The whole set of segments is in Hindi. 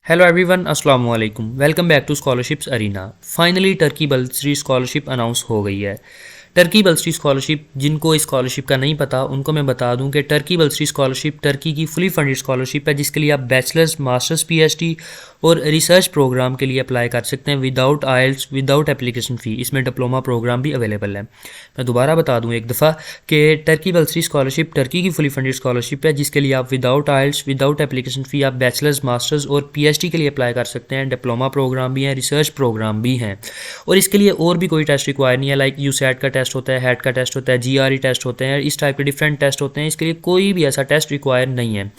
Hello everyone, अस्सलाम वालेकुम। Welcome back to scholarships arena. Finally Turkey बल्सरी स्कॉलरशिप अनाउंस हो गई है। टर्की बल्सरी स्कॉलरशिप, जिनको इस स्कॉलरशिप का नहीं पता उनको मैं बता दूं कि टर्की बल्सरी स्कॉलरशिप टर्की की फुली फंडेड स्कॉलरशिप है, जिसके लिए आप बैचलर्स, मास्टर्स, पीएचडी और रिसर्च प्रोग्राम के लिए अप्लाई कर सकते हैं विदाउट आइल्स, विदाउट एप्लीकेशन फ़ी। इसमें डिप्लोमा प्रोग्राम भी अवेलेबल है। मैं दोबारा बता दूं एक दफ़ा कि टर्की बल्सरी स्कॉलरशिप टर्की की फुली फंडेड स्कॉलरशिप है, जिसके लिए आप विदाउट आइल्स, विदाउट एप्लीकेशन फ़ी आप बैचलर्स, मास्टर्स और पीएचडी के लिए अप्लाई कर सकते हैं। डिप्लोमा प्रोग्राम भी हैं, रिसर्च प्रोग्राम भी हैं, और इसके लिए और भी कोई टेस्ट रिक्वायर नहीं है। लाइक यूसैट का टेस्ट होता है, हैट का टेस्ट होता है, जीआरई टेस्ट होते हैं, इस टाइप के डिफरेंट टेस्ट होते हैं। इसके लिए कोई भी ऐसा टेस्ट रिक्वायर नहीं है,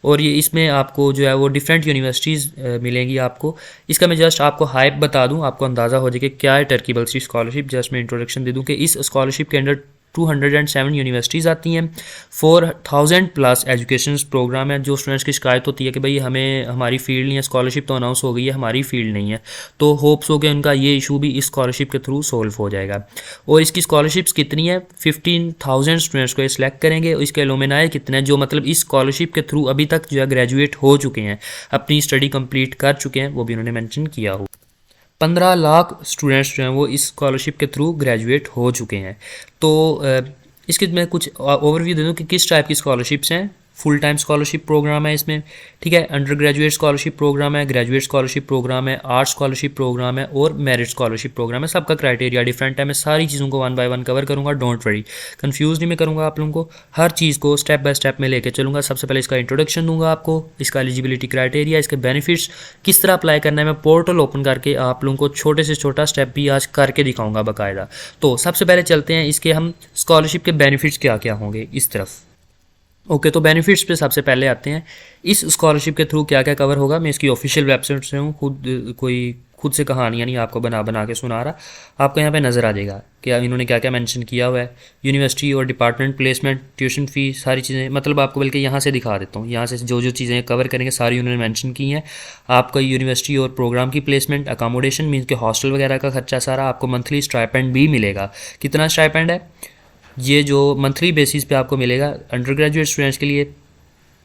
और ये इसमें आपको जो है वो डिफरेंट यूनिवर्सिटीज़ मिलेंगी आपको। इसका मैं जस्ट आपको हाइप बता दूं, आपको अंदाज़ा हो जाए कि क्या है टर्की बल्सरी स्कॉलरशिप। जस्ट मैं इंट्रोडक्शन दे दूं कि इस स्कॉलरशिप के अंडर 207 यूनिवर्सिटीज़ आती हैं, 4000 प्लस एजुकेशन प्रोग्राम है। जो स्टूडेंट्स की शिकायत होती है कि भाई हमें हमारी फील्ड नहीं है, स्कॉलरशिप तो अनाउंस हो गई है, हमारी फील्ड नहीं है, तो होप्स हो कि उनका ये इशू भी इस स्कॉलरशिप के थ्रू सोल्व हो जाएगा। और इसकी स्कॉलरशिप्स कितनी है? 15,000 स्टूडेंट्स को ये सिलेक्ट करेंगे। इसके एलुमनाई कितने हैं जो मतलब इस स्कॉलरशिप के थ्रू अभी तक जो है ग्रेजुएट हो चुके हैं, अपनी स्टडी कंप्लीट कर चुके हैं, वो भी उन्होंने मेंशन किया हो। 15 लाख स्टूडेंट्स जो हैं वो इस स्कॉलरशिप के थ्रू ग्रेजुएट हो चुके हैं। तो इसके मैं कुछ ओवरव्यू दे दूँ कि किस टाइप की स्कॉलरशिप्स हैं। फुल टाइम स्कॉलरशिप प्रोग्राम है इसमें, ठीक है। अंडर ग्रेजुएट स्कॉलरशिप प्रोग्राम है, ग्रेजुएट स्कॉलरशिप प्रोग्राम है, आर्ट स्कॉलरशिप प्रोग्राम है और मेरिट स्कॉलरशिप प्रोग्राम है। सबका क्राइटेरिया डिफरेंट है। मैं सारी चीज़ों को वन बाय वन कवर करूँगा, डोंट वरी, कंफ्यूज नहीं मैं करूँगा आप लोगों को। हर चीज़ को स्टेप बाय स्टेप में लेके चलूँगा। सबसे पहले इसका इंट्रोडक्शन दूंगा आपको, इसका एलिजिबिलिटी क्राइटेरिया, इसके बेनिफिट्स, किस तरह अप्लाई करना है। मैं पोर्टल ओपन करके आप लोगों को छोटे से छोटा स्टेप भी आज करके दिखाऊंगा बाकायदा। तो सबसे पहले चलते हैं इसके हम स्कॉलरशिप के बेनिफिट्स क्या क्या होंगे इस तरफ। ओके, तो बेनिफिट्स पे सबसे पहले आते हैं। इस स्कॉलरशिप के थ्रू क्या क्या कवर होगा। मैं इसकी ऑफिशियल वेबसाइट से हूँ, खुद से कहानियाँ नहीं आपको बना बना के सुना रहा, आपको यहाँ पे नज़र आ जाएगा कि इन्होंने क्या क्या मेंशन किया हुआ है। यूनिवर्सिटी और डिपार्टमेंट, प्लेसमेंट, ट्यूशन फ़ी, सारी चीज़ें, मतलब आपको बल्कि यहाँ से दिखा देता हूँ। यहाँ से जो जो चीज़ें कवर करेंगे सारी उन्होंने मेंशन की हैं। आपका यूनिवर्सिटी और प्रोग्राम की प्लेसमेंट, अकामोडेशन मीन्स के हॉस्टल वगैरह का खर्चा सारा, आपको मंथली स्टाइपेंड भी मिलेगा। कितना स्टाइपेंड है? ये जो मंथली बेसिस पे आपको मिलेगा अंडर ग्रेजुएट स्टूडेंट्स के लिए,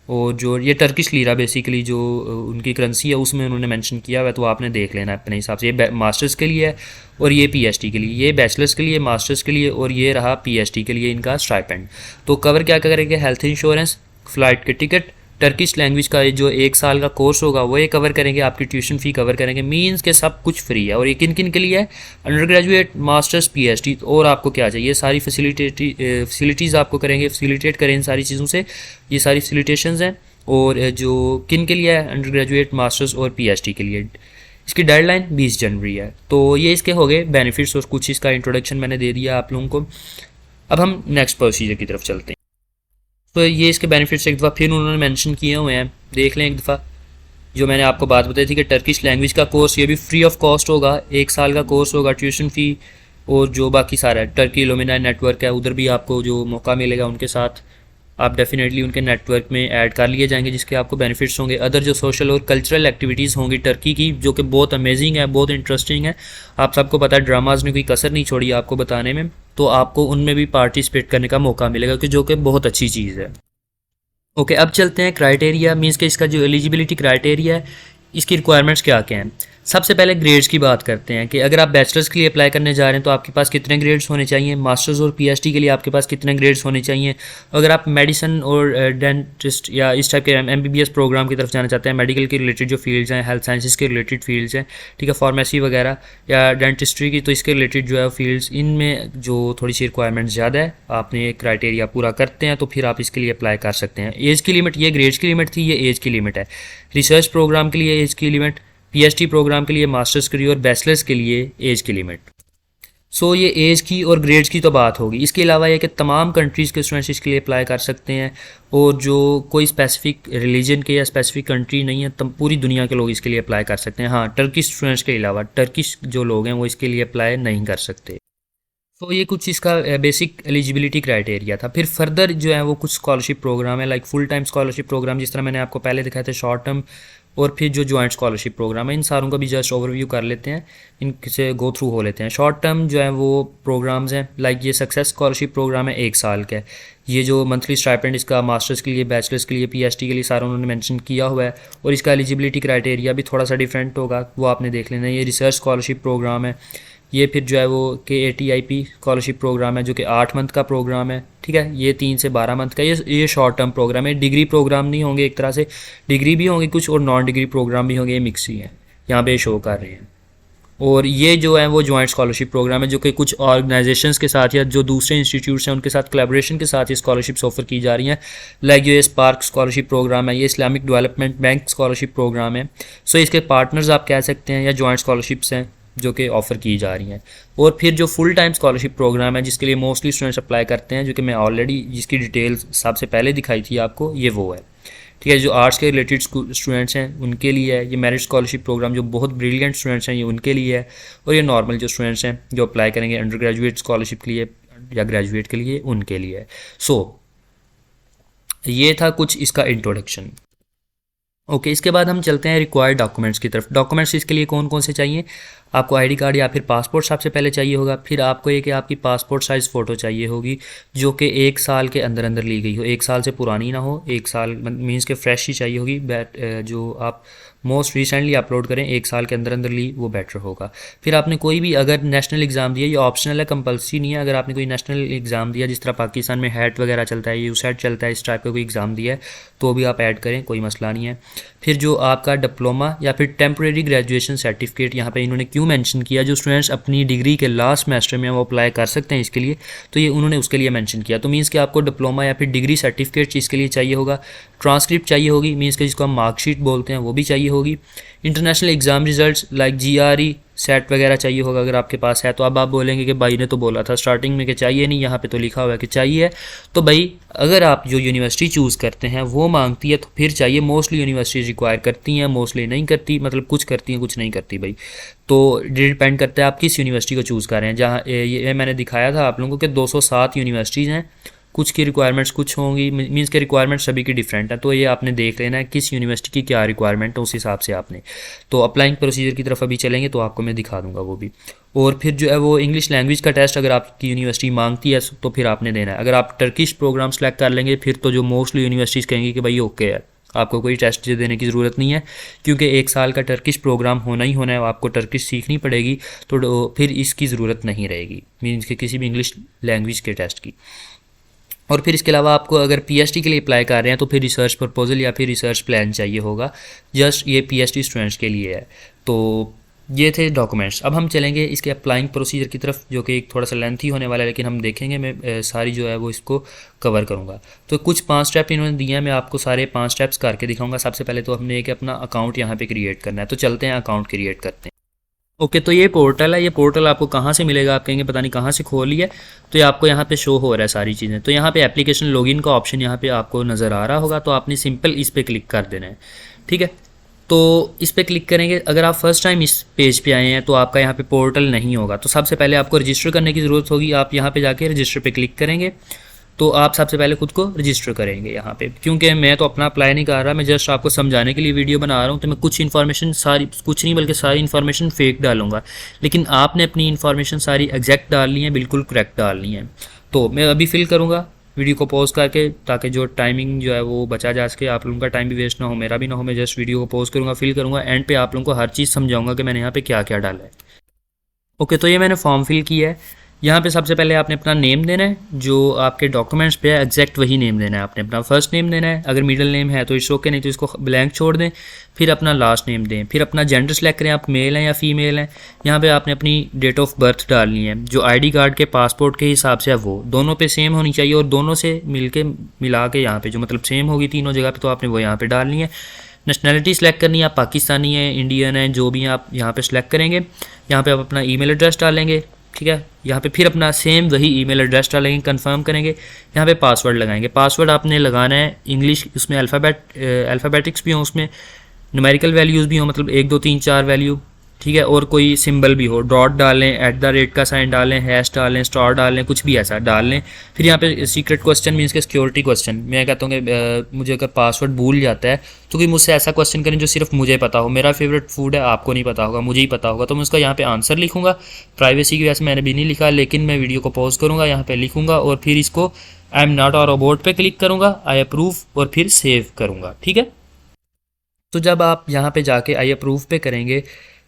और जो ये टर्किश लीरा बेसिकली जो उनकी करेंसी है उसमें उन्होंने मेंशन किया हुआ है, तो आपने देख लेना है अपने हिसाब से। ये मास्टर्स के लिए है और ये पीएचडी के लिए, ये बैचलर्स के लिए, मास्टर्स के लिए, और ये रहा पीएचडी के लिए इनका स्टाइपेंड। तो कवर क्या क्या करेंगे? हेल्थ इंश्योरेंस, फ्लाइट के टिकट, टर्किश लैंग्वेज का जो 1 साल का कोर्स होगा वो ये कवर करेंगे, आपकी ट्यूशन फ़ी कवर करेंगे, मीन्स के सब कुछ फ्री है। और ये किन किन के लिए है? Under graduate, masters, PhD. और आपको क्या चाहिए? सारी फैसिलिटीज़ आपको करेंगे, फैसिलिटेट करें इन सारी चीज़ों से। ये सारी फैसिलिटेशंस हैं। और जो किन के लिए है? अंडर ग्रेजुएट, मास्टर्स और पीएचडी के लिए। इसकी डेडलाइन 20 जनवरी है। तो ये इसके हो गए बेनिफिट्स, और कुछ इसका इंट्रोडक्शन मैंने दे दिया आप लोगों को। अब हम नेक्स्ट प्रोसीजर की तरफ चलते हैं। तो ये इसके बेनिफिट्स एक दफ़ा फिर उन्होंने मेंशन किए हुए हैं, देख लें एक दफ़ा। जो मैंने आपको बात बताई थी कि टर्किश लैंग्वेज का कोर्स, ये भी फ्री ऑफ कॉस्ट होगा, 1 साल का कोर्स होगा, ट्यूशन फ़ी और जो बाकी सारा है। टर्की एलुमनाई नेटवर्क है, उधर भी आपको जो मौका मिलेगा उनके साथ आप डेफिनेटली उनके नेटवर्क में ऐड कर लिए जाएंगे, जिसके आपको बेनिफिट्स होंगे। अदर जो सोशल और कल्चरल एक्टिविटीज़ होंगी टर्की की, जो कि बहुत अमेजिंग है, बहुत इंटरेस्टिंग है। आप सबको पता है ड्रामाज ने कोई कसर नहीं छोड़ी आपको बताने में, तो आपको उनमें भी पार्टिसिपेट करने का मौका मिलेगा, कि जो कि बहुत अच्छी चीज़ है। ओके, अब चलते हैं क्राइटेरिया, मीन्स के इसका जो एलिजिबिलिटी क्राइटेरिया है, इसकी रिक्वायरमेंट्स क्या क्या हैं। सबसे पहले ग्रेड्स की बात करते हैं कि अगर आप बैचलर्स के लिए अप्लाई करने जा रहे हैं तो आपके पास कितने ग्रेड्स होने चाहिए। मास्टर्स और पीएचडी के लिए आपके पास कितने ग्रेड्स होने चाहिए। अगर आप मेडिसिन और डेंटिस्ट या इस टाइप के एमबीबीएस प्रोग्राम की तरफ जाना चाहते हैं, मेडिकल के रिलेटेड जो फील्ड्स हैं, हेल्थ साइंसेज के रिलेटेड फील्ड्स हैं, ठीक है, फार्मेसी वगैरह या डेंटिस्ट्री की, तो इसके रिलेटेड जो है फील्ड्स, इनमें जो थोड़ी सी रिक्वायरमेंट ज़्यादा है, आपने क्राइटेरिया पूरा करते हैं तो फिर आप इसके लिए अप्लाई कर सकते हैं। एज की लिमिट, ये ग्रेड्स की लिमिट थी, ये एज की लिमिट है। रिसर्च प्रोग्राम के लिए एज की लिमिट, पीएचडी प्रोग्राम के लिए, मास्टर्स के लिए और बैचलर्स के लिए एज की लिमिट। सो ये एज की और ग्रेड्स की तो बात होगी। इसके अलावा ये कि तमाम कंट्रीज़ के स्टूडेंट्स इसके लिए अप्लाई कर सकते हैं, और जो कोई स्पेसिफिक रिलीजन के या स्पेसिफिक कंट्री नहीं है, तब पूरी दुनिया के लोग इसके लिए अप्लाई कर सकते हैं। हाँ, टर्किश स्टूडेंट्स के अलावा टर्किश जो लोग हैं वो इसके लिए अप्लाई नहीं कर सकते। तो ये कुछ इसका बेसिक एलिजिबिलिटी क्राइटेरिया था। फिर फर्दर जो है वो कुछ स्कॉलरशिप प्रोग्राम है, like full time scholarship program, जिस तरह मैंने आपको पहले दिखाया था, शॉर्ट टर्म और फिर जो जॉइंट स्कॉलरशिप प्रोग्राम है, इन सारों का भी जस्ट ओवरव्यू कर लेते हैं, इनसे गो थ्रू हो लेते हैं। शॉर्ट टर्म जो है वो प्रोग्राम्स हैं, लाइक ये सक्सेस स्कॉलरशिप प्रोग्राम है 1 साल का है। ये जो मंथली स्टाइपेंड इसका मास्टर्स के लिए, बैचलर्स के लिए, पीएचडी के लिए सारा उन्होंने मेंशन किया हुआ है, और इसका एलिजिबिलिटी क्राइटेरिया भी थोड़ा सा डिफरेंट होगा, वो आपने देख लेना है। ये रिसर्च स्कॉलरशिप प्रोग्राम है। ये फिर जो है वो KATIP स्कॉलरशिप प्रोग्राम है जो कि 8 मंथ का प्रोग्राम है, ठीक है। ये 3 से 12 मंथ का, ये शॉर्ट टर्म प्रोग्राम है। डिग्री प्रोग्राम नहीं होंगे, एक तरह से डिग्री भी होंगे कुछ और नॉन डिग्री प्रोग्राम भी होंगे, ये मिक्स ही है, यहाँ पे शो कर रहे हैं। और ये जो है वो जॉइंट स्कॉलरशिप प्रोग्राम है जो कि कुछ ऑर्गेनाइजेशंस के साथ या जो दूसरे इंस्टीट्यूट्स हैं उनके साथ कोलैबोरेशन के साथ ये स्कॉलरशिप्स ऑफर की जा रही हैं। लाइक ये स्पार्क स्कॉलरशिप प्रोग्राम है, ये Islamic development bank scholarship program है। सो इसके पार्टनर्स आप कह सकते हैं, या जॉइंट स्कॉलरशिप्स हैं जो कि ऑफ़र की जा रही हैं। और फिर जो फुल टाइम स्कॉलरशिप प्रोग्राम है जिसके लिए मोस्टली स्टूडेंट्स अप्लाई करते हैं, जो कि मैं ऑलरेडी जिसकी डिटेल्स सबसे पहले दिखाई थी आपको, ये वो है, ठीक है। जो आर्ट्स के रिलेटेड स्टूडेंट्स हैं उनके लिए है। ये मेरिट स्कॉलरशिप प्रोग्राम जो बहुत ब्रिलियंट स्टूडेंट्स हैं ये उनके लिए है। और ये नॉर्मल जो स्टूडेंट्स हैं जो अप्लाई करेंगे अंडर ग्रेजुएट स्कॉलरशिप के लिए या ग्रेजुएट के लिए, उनके लिए है। सो ये था कुछ इसका इंट्रोडक्शन। ओके, इसके बाद हम चलते हैं रिक्वायर्ड डॉक्यूमेंट्स की तरफ। डॉक्यूमेंट्स इसके लिए कौन कौन से चाहिए? आपको आईडी कार्ड या फिर पासपोर्ट सबसे पहले चाहिए होगा। फिर आपको ये कि आपकी पासपोर्ट साइज़ फ़ोटो चाहिए होगी जो कि 1 साल के अंदर अंदर ली गई हो, 1 साल से पुरानी ना हो, 1 साल मीन्स के फ्रेश ही चाहिए होगी। जो आप मोस्ट रिसेंटली अपलोड करें 1 साल के अंदर अंदर ली, वो बेटर होगा। फिर आपने कोई भी अगर नेशनल एग्ज़ाम दिया, ये ऑप्शनल है, कंपल्सरी नहीं है। अगर आपने कोई नेशनल एग्ज़ाम दिया, जिस तरह पाकिस्तान में हैट वगैरह चलता है, यूसेट चलता है, इस टाइप का कोई एग्ज़ाम दिया है तो भी आप ऐड करें, कोई मसला नहीं है। फिर जो आपका डिप्लोमा या फिर टेम्प्रेरी ग्रेजुएशन सर्टिफिकेट, यहाँ पे इन्होंने क्यों मेंशन किया, जो स्टूडेंट्स अपनी डिग्री के लास्ट सेमेस्टर में वो अप्लाई कर सकते हैं इसके लिए, तो ये उन्होंने उसके लिए मेंशन किया। तो मीन्स कि आपको डिप्लोमा या फिर डिग्री सर्टिफिकेट इसके लिए चाहिए होगा। ट्रांसक्रिप्ट चाहिए होगी, मीन्स कि जिसको हम मार्कशीट बोलते हैं, वो भी चाहिए होगी। International exam results like GRE set वगैरह चाहिए होगा अगर आपके पास है। तो अब आप बोलेंगे कि भाई ने तो बोला था स्टार्टिंग में कि चाहिए नहीं, यहाँ पे तो लिखा हुआ है कि चाहिए। तो भाई अगर आप जो यूनिवर्सिटी चूज़ करते हैं वो मांगती है तो फिर चाहिए। मोस्टली यूनिवर्सिटीज़ रिक्वायर करती हैं, मोस्टली नहीं करती, मतलब कुछ करती हैं कुछ नहीं करती भाई। तो डिपेंड करता है आप किस यूनिवर्सिटी को चूज़ कर रहे हैं। जहाँ ये मैंने दिखाया था आप लोगों को कि 207 यूनिवर्सिटीज़ हैं, कुछ की रिक्वायरमेंट्स कुछ होंगी, मीन्स के रिक्वायरमेंट सभी की डिफरेंट है। तो ये आपने देख लेना है किस यूनिवर्सिटी की क्या रिक्वायरमेंट है, उस हिसाब से आपने। तो अप्लाइंग प्रोसीजर की तरफ अभी चलेंगे तो आपको मैं दिखा दूंगा वो भी। और फिर जो है वो इंग्लिश लैंग्वेज का टेस्ट अगर आपकी यूनिवर्सिटी मांगती है तो फिर आपने देना है। अगर आप टर्किश प्रोग्राम सेलेक्ट कर लेंगे फिर तो जो मोस्टली यूनिवर्सिटीज़ कहेंगी कि भाई ओके है, आपको कोई टेस्ट देने की ज़रूरत नहीं है, क्योंकि 1 साल का टर्किश प्रोग्राम होना ही होना है, आपको टर्किश सीखनी पड़ेगी। तो फिर इसकी ज़रूरत नहीं रहेगी, मीन्स के किसी भी इंग्लिश लैंग्वेज के टेस्ट की। और फिर इसके अलावा आपको अगर PhD के लिए अप्लाई कर रहे हैं तो फिर रिसर्च प्रपोजल या फिर रिसर्च प्लान चाहिए होगा। जस्ट ये PhD स्टूडेंट्स के लिए है। तो ये थे डॉक्यूमेंट्स। अब हम चलेंगे इसके अप्लाइंग प्रोसीजर की तरफ, जो कि एक थोड़ा सा लेंथी होने वाला है, लेकिन हम देखेंगे। मैं सारी जो है वो इसको कवर करूँगा। तो कुछ 5 स्टेप इन्होंने दिए हैं, मैं आपको सारे 5 स्टेप्स करके दिखाऊँगा। सबसे पहले तो हमने एक अपना अकाउंट यहाँ पर क्रिएट करना है, तो चलते हैं अकाउंट क्रिएट करते हैं। ओके, तो ये पोर्टल है। ये पोर्टल आपको कहाँ से मिलेगा? आप कहेंगे पता नहीं कहाँ से खोल लिया। तो ये आपको यहाँ पे शो हो रहा है सारी चीज़ें। तो यहाँ पे एप्लीकेशन लॉगिन का ऑप्शन यहाँ पे आपको नज़र आ रहा होगा, तो आपने सिंपल इस पर क्लिक कर देना है, ठीक है। तो इस पर क्लिक करेंगे। अगर आप फर्स्ट टाइम इस पेज पे आए हैं तो आपका यहाँ पे पोर्टल नहीं होगा, तो सबसे पहले आपको रजिस्टर करने की ज़रूरत होगी। आप यहाँ पे जाके रजिस्टर पे क्लिक करेंगे तो आप सबसे पहले खुद को रजिस्टर करेंगे यहाँ पे। क्योंकि मैं तो अपना अप्लाई नहीं कर रहा, मैं जस्ट आपको समझाने के लिए वीडियो बना रहा हूँ, तो मैं कुछ इन्फॉर्मेशन सारी, कुछ नहीं बल्कि सारी इन्फॉर्मेशन फेक डालूंगा, लेकिन आपने अपनी इन्फॉर्मेशन सारी एग्जैक्ट डालनी है, बिल्कुल करेक्ट डालनी है। तो मैं अभी फिल करूँगा वीडियो को पॉज करके, ताकि जो टाइमिंग जो है वो बचा जा सके, आप लोगों का टाइम भी वेस्ट ना हो, मेरा भी ना हो। मैं जस्ट वीडियो को पॉज करूँगा, फिल करूँगा, एंड पे आप लोगों को हर चीज़ समझाऊँगा कि मैंने यहाँ पे क्या क्या डाला है। ओके, तो ये मैंने फॉर्म फिल किया है। यहाँ पे सबसे पहले आपने अपना नेम देना है, जो आपके डॉक्यूमेंट्स पे है एग्जैक्ट वही नेम देना है। आपने अपना फर्स्ट नेम देना है, अगर मिडिल नेम है तो इट्स ओके, नहीं तो इसको ब्लैंक छोड़ दें। फिर अपना लास्ट नेम दें। फिर अपना जेंडर सेलेक्ट करें, आप मेल हैं या फीमेल हैं। यहाँ पे आपने अपनी डेट ऑफ बर्थ डालनी है, जो आईडी कार्ड के पासपोर्ट के हिसाब से है वो दोनों पे सेम होनी चाहिए, और दोनों से मिला के यहाँ पे जो मतलब सेम होगी तीनों जगह पे, तो आपने वो यहाँ पे डालनी है। नेशनैलिटी सेलेक्ट करनी है, आप पाकिस्तानी है, इंडियन है, जो भी आप यहाँ पे सेलेक्ट करेंगे। यहाँ पे आप अपना ईमेल एड्रेस डालेंगे, ठीक है। यहाँ पे फिर अपना सेम वही ईमेल एड्रेस डालेंगे, कंफर्म करेंगे। यहाँ पे पासवर्ड लगाएंगे। पासवर्ड आपने लगाना है इंग्लिश, उसमें अल्फ़ाबेटिक्स भी हों, उसमें न्यूमेरिकल वैल्यूज़ भी हों, मतलब 1 2 3 4 वैल्यू, ठीक है, और कोई सिंबल भी हो, डॉट डालें, एट द रेट का साइन डालें, हैश डालें, स्टार डालें, कुछ भी ऐसा डाल लें। फिर यहाँ पे सीक्रेट क्वेश्चन मीन्स के सिक्योरिटी क्वेश्चन, मैं कहता हूँ कि मुझे अगर पासवर्ड भूल जाता है तो कोई मुझसे ऐसा क्वेश्चन करें जो सिर्फ मुझे पता हो, मेरा फेवरेट फूड है आपको नहीं पता होगा, मुझे ही पता होगा, तो मैं उसका यहाँ पे आंसर लिखूंगा। प्राइवेसी की वजह से मैंने भी नहीं लिखा, लेकिन मैं वीडियो को पॉज करूँगा, यहाँ पे लिखूंगा और फिर इसको I am not a robot पे क्लिक करूँगा, आई अप्रूव और फिर सेव करूँगा। ठीक है, तो जब आप यहाँ पे जाके आई अप्रूव पे करेंगे,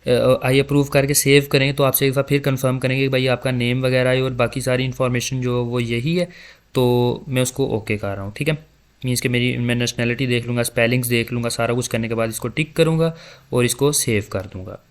आई अप्रूव करके सेव करेंगे, तो आपसे एक बार फिर कंफर्म करेंगे कि भाई आपका नेम वगैरह है और बाकी सारी इन्फॉर्मेशन जो वो यही है, तो मैं उसको ओके कर रहा हूँ। ठीक है, मीन्स कि मैं नेशनैलिटी देख लूँगा, स्पेलिंग्स देख लूँगा, सारा कुछ करने के बाद इसको टिक करूँगा और इसको सेव कर दूँगा।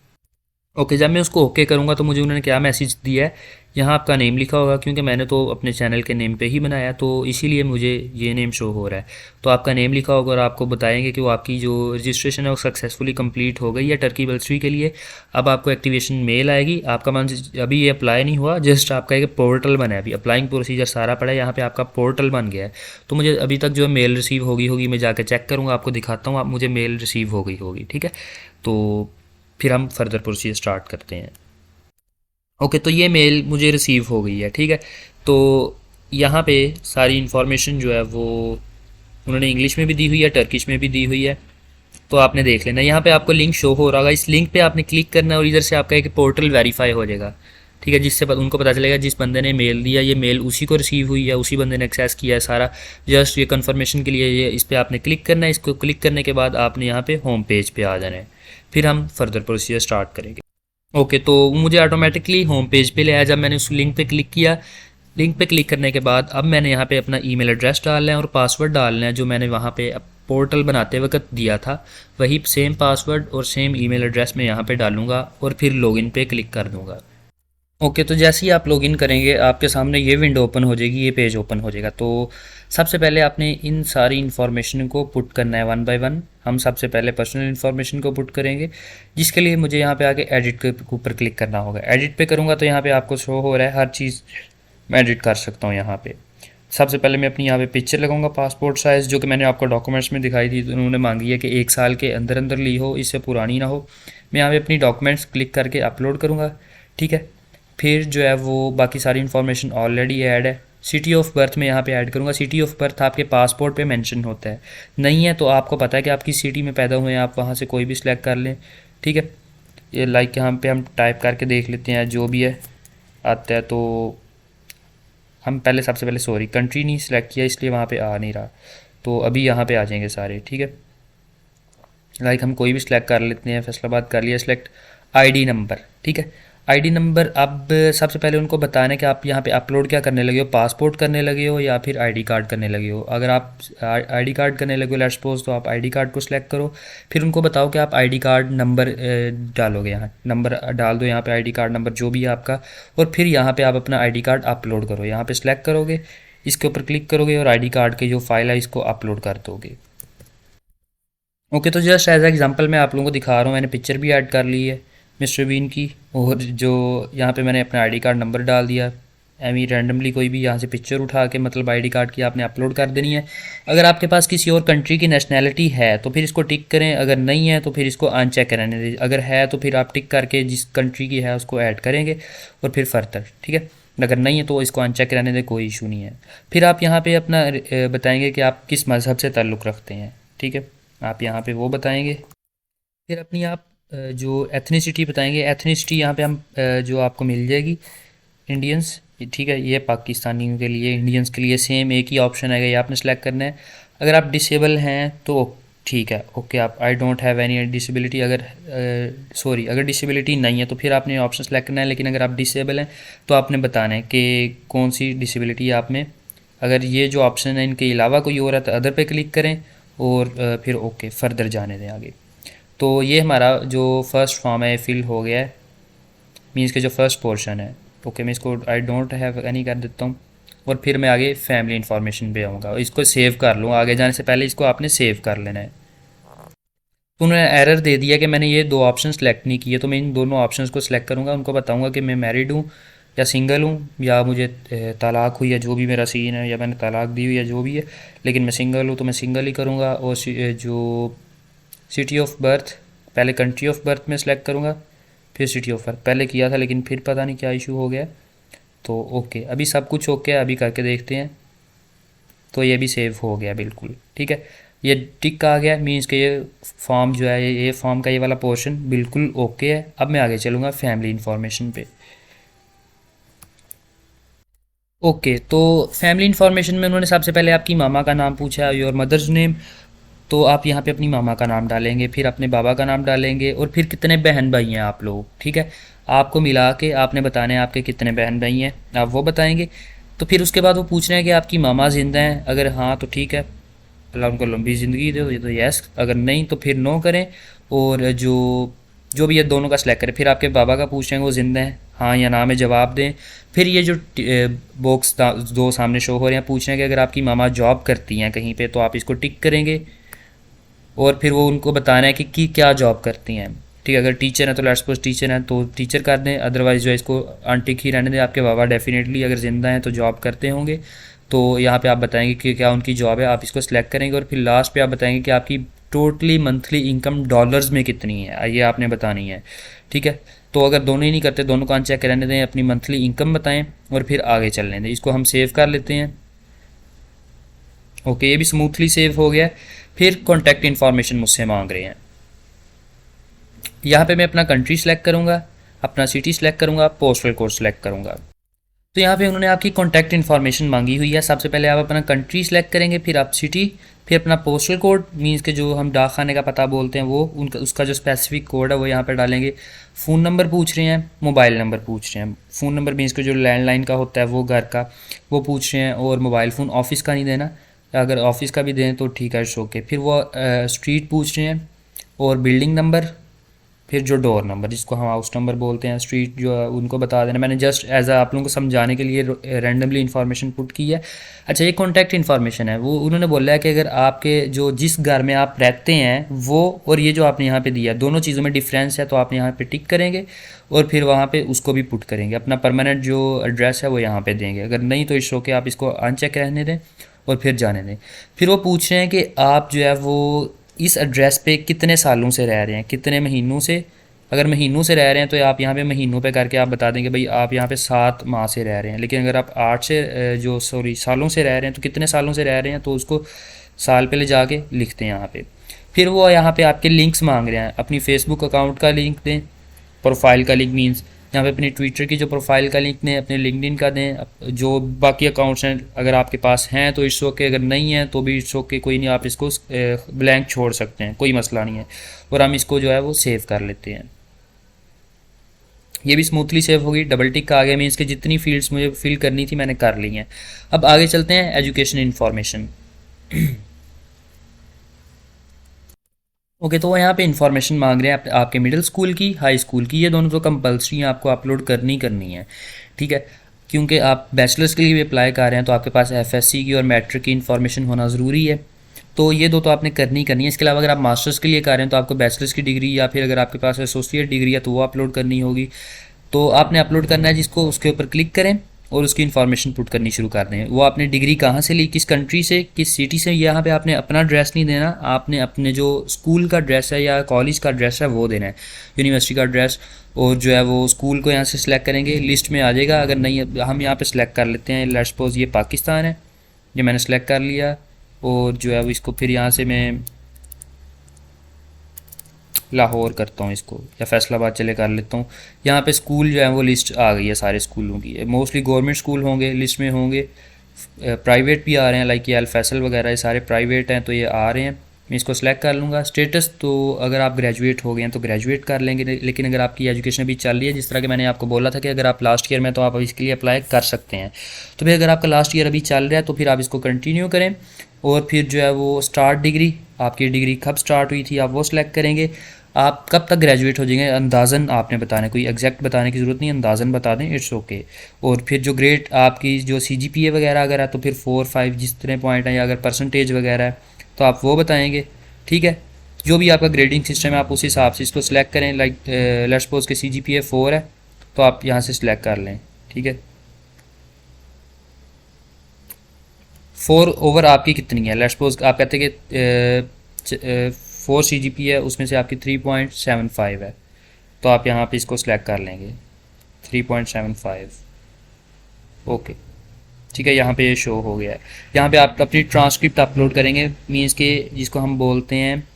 ओके, जब मैं उसको ओके करूँगा तो मुझे उन्होंने क्या मैसेज दिया है, यहाँ आपका नेम लिखा होगा, क्योंकि मैंने तो अपने चैनल के नेम पे ही बनाया, तो इसीलिए मुझे ये नेम शो हो रहा है। तो आपका नेम लिखा होगा और आपको बताएंगे कि वो आपकी जो रजिस्ट्रेशन है वो सक्सेसफुली कंप्लीट हो गई है टर्की बल्सरी के लिए। अब आपको एक्टिवेशन मेल आएगी, आपका मान अभी ये अप्लाई नहीं हुआ, जस्ट आपका एक पोर्टल बना है, अभी अप्लाइंग प्रोसीजर सारा पड़ा है, यहाँ पे आपका पोर्टल बन गया है। तो मुझे अभी तक जो मेल रिसीव होगी मैं जाकर चेक करूँगा, आपको दिखाता हूँ, आप मुझे मेल रिसीव हो गई होगी। ठीक है, तो फिर हम फर्दर प्रोसीजर स्टार्ट करते हैं। ओके, तो ये मेल मुझे रिसीव हो गई है। ठीक है, तो यहाँ पे सारी इन्फॉर्मेशन जो है वो उन्होंने इंग्लिश में भी दी हुई है, टर्किश में भी दी हुई है, तो आपने देख लेना। यहाँ पे आपको लिंक शो हो रहा होगा, इस लिंक पे आपने क्लिक करना है और इधर से आपका एक पोर्टल वेरीफाई हो जाएगा। ठीक है, जिससे उनको पता चलेगा जिस बंदे ने मेल दिया ये मेल उसी को रिसीव हुई है, उसी बंदे ने एक्सेस किया है सारा। जस्ट ये कंफर्मेशन के लिए ये इस पर आपने क्लिक करना है, इसको क्लिक करने के बाद आपने यहाँ पे होम पेज पे आ जाना है, फिर हम फर्दर प्रोसीजर स्टार्ट करेंगे। ओके, तो मुझे ऑटोमेटिकली होम पेज पे ले आया जब मैंने उस लिंक पे क्लिक किया। लिंक पे क्लिक करने के बाद अब मैंने यहाँ पे अपना ईमेल एड्रेस डालना है और पासवर्ड डालना है जो मैंने वहाँ पे पोर्टल बनाते वक्त दिया था, वही सेम पासवर्ड और सेम ईमेल एड्रेस मैं यहाँ पे डालूँगा और फिर लॉगिन पे क्लिक कर दूँगा। ओके, तो जैसे ही आप लॉगिन करेंगे आपके सामने ये विंडो ओपन हो जाएगी, ये पेज ओपन हो जाएगा। तो सबसे पहले आपने इन सारी इन्फॉर्मेशन को पुट करना है वन बाय वन। हम सबसे पहले पर्सनल इन्फॉर्मेशन को पुट करेंगे, जिसके लिए मुझे यहाँ पे आके एडिट के ऊपर क्लिक करना होगा। एडिट पे करूँगा तो यहाँ पे आपको शो हो रहा है हर चीज़ मैं एडिट कर सकता हूँ। यहाँ पे सबसे पहले मैं अपनी यहाँ पे पिक्चर लगाऊंगा पासपोर्ट साइज़, जो कि मैंने आपको डॉक्यूमेंट्स में दिखाई थी, तो उन्होंने मांगी है कि 1 साल के अंदर अंदर ली हो, इससे पुरानी ना हो। मैं यहाँ पे अपनी डॉक्यूमेंट्स क्लिक करके अपलोड करूँगा। ठीक है, फिर जो है वो बाकी सारी इन्फॉर्मेशन ऑलरेडी ऐड है। सिटी ऑफ बर्थ में यहाँ पे ऐड करूँगा। सिटी ऑफ बर्थ आपके पासपोर्ट पे मेंशन होता है, नहीं है तो आपको पता है कि आप किस सिटी में पैदा हुए हैं, आप वहाँ से कोई भी सिलेक्ट कर लें। ठीक है, ये लाइक यहाँ पे हम टाइप करके देख लेते हैं जो भी है आता है। तो हम पहले सबसे पहले सॉरी कंट्री नहीं सिलेक्ट किया इसलिए वहाँ पे आ नहीं रहा, तो अभी यहाँ पे आ जाएंगे सारे। ठीक है, लाइक हम कोई भी सिलेक्ट कर लेते हैं, फैसलाबाद कर लिया सिलेक्ट। आईडी नंबर, ठीक है, आईडी नंबर। अब सबसे पहले उनको बताना है कि आप यहाँ पे अपलोड क्या करने लगे हो, पासपोर्ट करने लगे हो या फिर आईडी कार्ड करने लगे हो। अगर आप आईडी कार्ड करने लगे हो लेट्स सपोज, तो आप आईडी कार्ड को सिलेक्ट करो। फिर उनको बताओ कि आप आईडी कार्ड नंबर डालोगे, यहाँ नंबर डाल दो, यहाँ पे आईडी कार्ड नंबर जो भी है आपका, और फिर यहाँ पे आप अपना आईडी कार्ड अपलोड करो। यहाँ पे सिलेक्ट करोगे, इसके ऊपर क्लिक करोगे और आईडी कार्ड के जो फाइल है इसको अपलोड कर दोगे। ओके, तो जस्ट एज एग्जांपल मैं आप लोगों को दिखा रहा हूँ, मैंने पिक्चर भी ऐड कर ली है मिस्टर बीन की, और जो यहाँ पे मैंने अपना आईडी कार्ड नंबर डाल दिया। एमी रैंडमली कोई भी यहाँ से पिक्चर उठा के मतलब आईडी कार्ड की आपने अपलोड कर देनी है। अगर आपके पास किसी और कंट्री की नेशनैलिटी है तो फिर इसको टिक करें, अगर नहीं है तो फिर इसको अनचेक रहने दें, अगर है तो फिर आप टिक करके जिस कंट्री की है उसको ऐड करेंगे और फिर फर्दर। ठीक है, अगर नहीं है तो इसको अनचेक रहने दें, कोई इशू नहीं है। फिर आप यहाँ पे अपना बताएंगे कि आप किस मज़हब से ताल्लुक़ रखते हैं। ठीक है, आप यहाँ पे वो बताएंगे। फिर अपनी आप जो एथनिसिटी बताएंगे, एथनिसिटी यहाँ पे हम जो आपको मिल जाएगी इंडियंस। ठीक है, ये पाकिस्तानियों के लिए, इंडियंस के लिए सेम एक ही ऑप्शन है, ये आपने सेलेक्ट करना है। अगर आप डिसेबल हैं तो ठीक है, ओके, आप I don't have any disability, अगर सॉरी अगर डिसेबिलिटी नहीं है तो फिर आपने ऑप्शन सेलेक्ट करना है। लेकिन अगर आप डिसेबल हैं तो आपने बताना है कि कौन सी डिसेबिलिटी है आप में। अगर ये जो ऑप्शन है इनके अलावा कोई और है तो अदर पे क्लिक करें और फिर ओके फर्दर जाने दें आगे। तो ये हमारा जो फर्स्ट फॉर्म है फिल हो गया है, मीन्स के जो फर्स्ट पोर्शन है। ओके, मैं इसको आई डोंट हैव एनी कर देता हूँ और फिर मैं आगे फैमिली इन्फॉर्मेशन पे आऊँगा, इसको सेव कर लूँगा। आगे जाने से पहले इसको आपने सेव कर लेना है। तो उन्होंने एरर दे दिया कि मैंने ये दो ऑप्शन सेलेक्ट नहीं किए, तो मैं इन दोनों ऑप्शंस को सिलेक्ट करूँगा। उनको बताऊँगा कि मैं मैरिड हूँ या सिंगल हूँ, या मुझे तलाक हुई है, जो भी मेरा सीन है, या मैंने तलाक दी हुई है, जो भी है, लेकिन मैं सिंगल हूँ तो मैं सिंगल ही करूँगा। और जो सिटी ऑफ बर्थ, पहले कंट्री ऑफ बर्थ में सेलेक्ट करूँगा, फिर सिटी ऑफर पहले किया था लेकिन फिर पता नहीं क्या इशू हो गया। तो ओके, अभी सब कुछ ओके है, अभी करके देखते हैं। तो ये भी सेव हो गया बिल्कुल ठीक है, ये टिक आ गया, मीन्स कि ये फॉर्म जो है ये फॉर्म का ये वाला पोर्शन बिल्कुल ओके है। अब मैं आगे चलूँगा फैमिली इन्फॉर्मेशन पे। ओके, तो फैमिली इन्फॉर्मेशन में उन्होंने सबसे पहले आपकी मामा का नाम पूछा, योर मदर्स नेम। तो आप यहाँ पे अपनी मामा का नाम डालेंगे, फिर अपने बाबा का नाम डालेंगे, और फिर कितने बहन भाई हैं आप लोग, ठीक है। आपको मिला के आपने बताने हैं आपके कितने बहन भाई हैं, आप वो बताएंगे। तो फिर उसके बाद वो पूछ रहे हैं कि आपकी मामा ज़िंदा हैं, अगर हाँ तो ठीक है, अल्लाह उनको लंबी ज़िंदगी दो, ये तो यस, अगर नहीं तो फिर नो करें। और जो जो भी ये दोनों का सिलेक्ट करें। फिर आपके बाबा का पूछ रहे हैं वो ज़िंदा हैं, हाँ या ना में जवाब दें। फिर ये जो बॉक्स दो सामने शो हो रहे हैं, पूछ रहे हैं कि अगर आपकी मामा जॉब करती हैं कहीं पे तो आप इसको टिक करेंगे। और फिर वो उनको बताना है कि क्या जॉब करती हैं, ठीक है। अगर टीचर है तो लेट्स सपोज टीचर हैं तो टीचर कर दें, अदरवाइज़ जो है इसको अनटिक ही रहने दें। आपके बाबा डेफिनेटली अगर ज़िंदा हैं तो जॉब करते होंगे, तो यहाँ पे आप बताएंगे कि क्या उनकी जॉब है, आप इसको सिलेक्ट करेंगे। और फिर लास्ट पे आप बताएंगे कि आपकी टोटली मंथली इनकम डॉलर्स में कितनी है, ये आपने बतानी है, ठीक है। तो अगर दोनों ही नहीं करते, दोनों को अनचेक रहने दें, अपनी मंथली इनकम बताएं और फिर आगे चलने दें। इसको हम सेव कर लेते हैं। ओके, ये भी स्मूथली सेव हो गया। फिर कॉन्टैक्ट इन्फॉर्मेशन मुझसे मांग रहे हैं। यहाँ पे मैं अपना कंट्री सेलेक्ट करूँगा, अपना सिटी सेलेक्ट करूँगा, पोस्टल कोड सेलेक्ट करूँगा। तो यहाँ पे उन्होंने आपकी कॉन्टैक्ट इन्फॉर्मेशन मांगी हुई है। सबसे पहले आप अपना कंट्री सेलेक्ट करेंगे, फिर आप सिटी, फिर अपना पोस्टल कोड, मीन्स के जो हम डाक खाने का पता बोलते हैं वो, उनका उसका जो स्पेसिफिक कोड है वो यहाँ पर डालेंगे। फ़ोन नंबर पूछ रहे हैं, मोबाइल नंबर पूछ रहे हैं। फ़ोन नंबर मीन्स के जो लैंडलाइन का होता है वो घर का, वो पूछ रहे हैं। और मोबाइल फ़ोन ऑफिस का नहीं देना, अगर ऑफिस का भी दें तो ठीक है, इट्स ओके। फिर वो स्ट्रीट पूछ रहे हैं और बिल्डिंग नंबर, फिर जो डोर नंबर जिसको हम हाउस नंबर बोलते हैं, स्ट्रीट जो है उनको बता देना। मैंने जस्ट एज आप लोगों को समझाने के लिए रैंडमली इन्फॉर्मेशन पुट की है। अच्छा, ये कॉन्टैक्ट इन्फॉर्मेशन है, वो उन्होंने बोला है कि अगर आपके जो जिस घर में आप रहते हैं वो, और ये जो आपने यहाँ पे दिया, दोनों चीज़ों में डिफरेंस है, तो आप यहाँ पे टिक करेंगे और फिर वहाँ पे उसको भी पुट करेंगे। अपना परमानेंट जो एड्रेस है वो यहाँ पे देंगे, अगर नहीं तो इस शो के आप इसको अनचेक रहने दें और फिर जाने दें। फिर वो पूछ रहे हैं कि आप जो है वो इस एड्रेस पे कितने सालों से रह रहे हैं, कितने महीनों से। अगर महीनों से रह रहे हैं तो आप यहाँ पे महीनों पे करके आप बता देंगे भाई आप यहाँ पे 7 माह से रह रहे हैं। लेकिन अगर आप 8 से सालों से रह रहे हैं तो कितने सालों से रह रहे हैं, तो उसको साल पे ले जाके लिखते हैं यहाँ पे। फिर वो यहाँ पे आपके लिंक्स मांग रहे हैं, अपनी फेसबुक अकाउंट का लिंक दें, प्रोफाइल का लिंक मीन्स यहाँ पे अपनी ट्विटर की जो प्रोफाइल का लिंक दें, अपने लिंक्डइन का दें, जो बाकी अकाउंट्स हैं अगर आपके पास हैं तो इट्स ओके, अगर नहीं है तो भी इट्स ओके, कोई नहीं, आप इसको ब्लैंक छोड़ सकते हैं, कोई मसला नहीं है। और हम इसको जो है वो सेव कर लेते हैं। ये भी स्मूथली सेव होगी, डबल टिक आ गया, मीन्स कि जितनी फील्ड्स मुझे फिल करनी थी मैंने कर ली हैं। अब आगे चलते हैं एजुकेशन इन्फॉर्मेशन। ओके, तो यहाँ पे इन्फॉर्मेशन मांग रहे हैं आपके मिडिल स्कूल की, हाई स्कूल की, ये दोनों तो कंपलसरी हैं, आपको अपलोड करनी है, ठीक है। क्योंकि आप बैचलर्स के लिए भी अप्लाई कर रहे हैं तो आपके पास एफएससी की और मैट्रिक की इन्फॉर्मेशन होना ज़रूरी है। तो ये दो तो आपने करनी है। इसके अलावा अगर आप मास्टर्स के लिए कर रहे हैं तो आपको बैचलर्स की डिग्री, या फिर अगर आपके पास एसोसिएट डिग्री है तो वो अपलोड करनी होगी। तो आपने अपलोड करना है जिसको, उसके ऊपर क्लिक करें और उसकी इन्फॉर्मेशन पुट करनी शुरू कर दें। वो आपने डिग्री कहाँ से ली, किस कंट्री से, किस सिटी से। यहाँ पे आपने अपना एड्रेस नहीं देना, आपने अपने जो स्कूल का एड्रेस है या कॉलेज का एड्रेस है वो देना है, यूनिवर्सिटी का एड्रेस। और जो है वो स्कूल को यहाँ से सिलेक्ट करेंगे, लिस्ट में आ जाएगा। अगर नहीं हम यहाँ पे सिलेक्ट कर लेते हैं, लेट्स सपोज ये पाकिस्तान है, ये मैंने सेलेक्ट कर लिया। और जो है वो इसको फिर यहाँ से मैं लाहौर करता हूँ इसको, या फैसलाबाद चले कर लेता हूँ। यहाँ पे स्कूल जो है वो लिस्ट आ गई है सारे स्कूलों की, मोस्टली गवर्नमेंट स्कूल होंगे लिस्ट में होंगे, प्राइवेट भी आ रहे हैं, लाइक ये अल फैसल वगैरह, ये सारे प्राइवेट हैं तो ये आ रहे हैं। मैं इसको सेलेक्ट कर लूँगा। स्टेटस तो अगर आप ग्रेजुएट हो गए हैं तो ग्रेजुएट कर लेंगे, लेकिन अगर आपकी एजुकेशन अभी चल रही है, जिस तरह कि मैंने आपको बोला था कि अगर आप लास्ट ईयर में तो आप इसके लिए अप्लाई कर सकते हैं। तो फिर अगर आपका लास्ट ईयर अभी चल रहा है तो फिर आप इसको कंटिन्यू करें। और फिर जो है वो स्टार्ट डिग्री, आपकी डिग्री कब स्टार्ट हुई थी आप वो सिलेक्ट करेंगे। आप कब तक ग्रेजुएट हो जाएंगे अंदाज़न आपने बताना है, कोई एग्जैक्ट बताने की ज़रूरत नहीं, अंदाज़न बता दें, इट्स ओके। और फिर जो ग्रेड आपकी जो CGPA वगैरह अगर है तो फिर 4, 5 जिस तरह पॉइंट है, या अगर परसेंटेज वगैरह है तो आप वो बताएंगे, ठीक है। जो भी आपका ग्रेडिंग सिस्टम है आप उस हिसाब से इसको सिलेक्ट करें। लाइक लेट्स सपोज के CGPA 4 है तो आप यहाँ से सिलेक्ट कर लें, ठीक है। 4 ओवर आपकी कितनी है, लेट्स सपोज आप कहते हैं कि 4 CGPA है, उसमें से आपकी 3.75 है, तो आप यहाँ पे इसको सिलेक्ट कर लेंगे 3.75। ओके, ठीक है, यहाँ पे ये शो हो गया है। यहाँ पे आप अपनी ट्रांसक्रिप्ट अपलोड करेंगे, मीन्स के जिसको हम बोलते हैं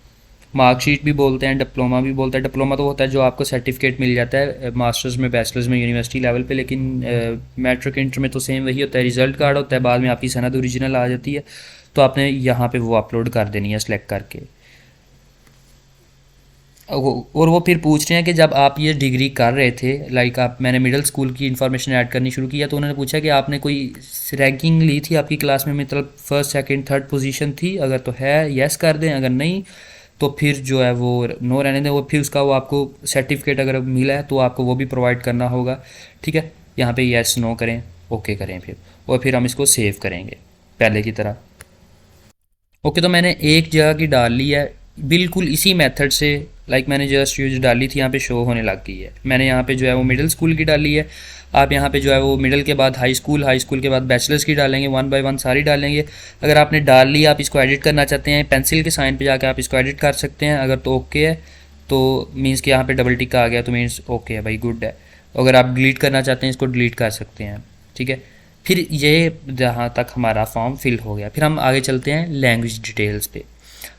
मार्कशीट भी बोलते हैं, डिप्लोमा भी बोलते हैं। डिप्लोमा तो होता है जो आपको सर्टिफिकेट मिल जाता है मास्टर्स में, बैचलर्स में, यूनिवर्सिटी लेवल पे, लेकिन मैट्रिक इंटर में तो सेम वही होता है, रिजल्ट कार्ड होता है, बाद में आपकी सनद ओरिजिनल आ जाती है। तो आपने यहाँ पे वो अपलोड कर देनी है सेलेक्ट करके। और वो फिर पूछ रहे हैं कि जब आप ये डिग्री कर रहे थे, लाइक आप, मैंने मिडिल स्कूल की इन्फॉर्मेशन ऐड करनी शुरू किया, तो उन्होंने पूछा कि आपने कोई रैंकिंग ली थी आपकी क्लास में, मतलब फर्स्ट सेकंड थर्ड पोजीशन थी, अगर तो है यस कर दें, अगर नहीं तो फिर जो है वो नो रहने दें। वो फिर उसका वो आपको सर्टिफिकेट अगर मिला है तो आपको वो भी प्रोवाइड करना होगा। ठीक है, यहाँ पे यस नो करें, ओके करें फिर, और फिर हम इसको सेव करेंगे पहले की तरह। ओके, तो मैंने एक जगह की डाल ली है बिल्कुल इसी मेथड से, लाइक मैंने जस्ट यूज डाली थी, यहाँ पे शो होने लग गई है। मैंने यहाँ पे जो है वो मिडिल स्कूल की डाली है। आप यहाँ पे जो है वो मिडिल के बाद हाई स्कूल के बाद बैचलर्स की डालेंगे, 1 बाय 1 सारी डालेंगे। अगर आपने डाल ली, आप इसको एडिट करना चाहते हैं, पेंसिल के साइन पे जाके आप इसको एडिट कर सकते हैं। अगर तो ओके है तो मीन्स कि यहाँ पे डबल टिक आ गया तो मीन्स ओके है भाई, गुड है। अगर आप डिलीट करना चाहते हैं इसको डिलीट कर सकते हैं। ठीक है, फिर ये जहाँ तक हमारा फॉर्म फिल हो गया, फिर हम आगे चलते हैं लैंग्वेज डिटेल्स पे।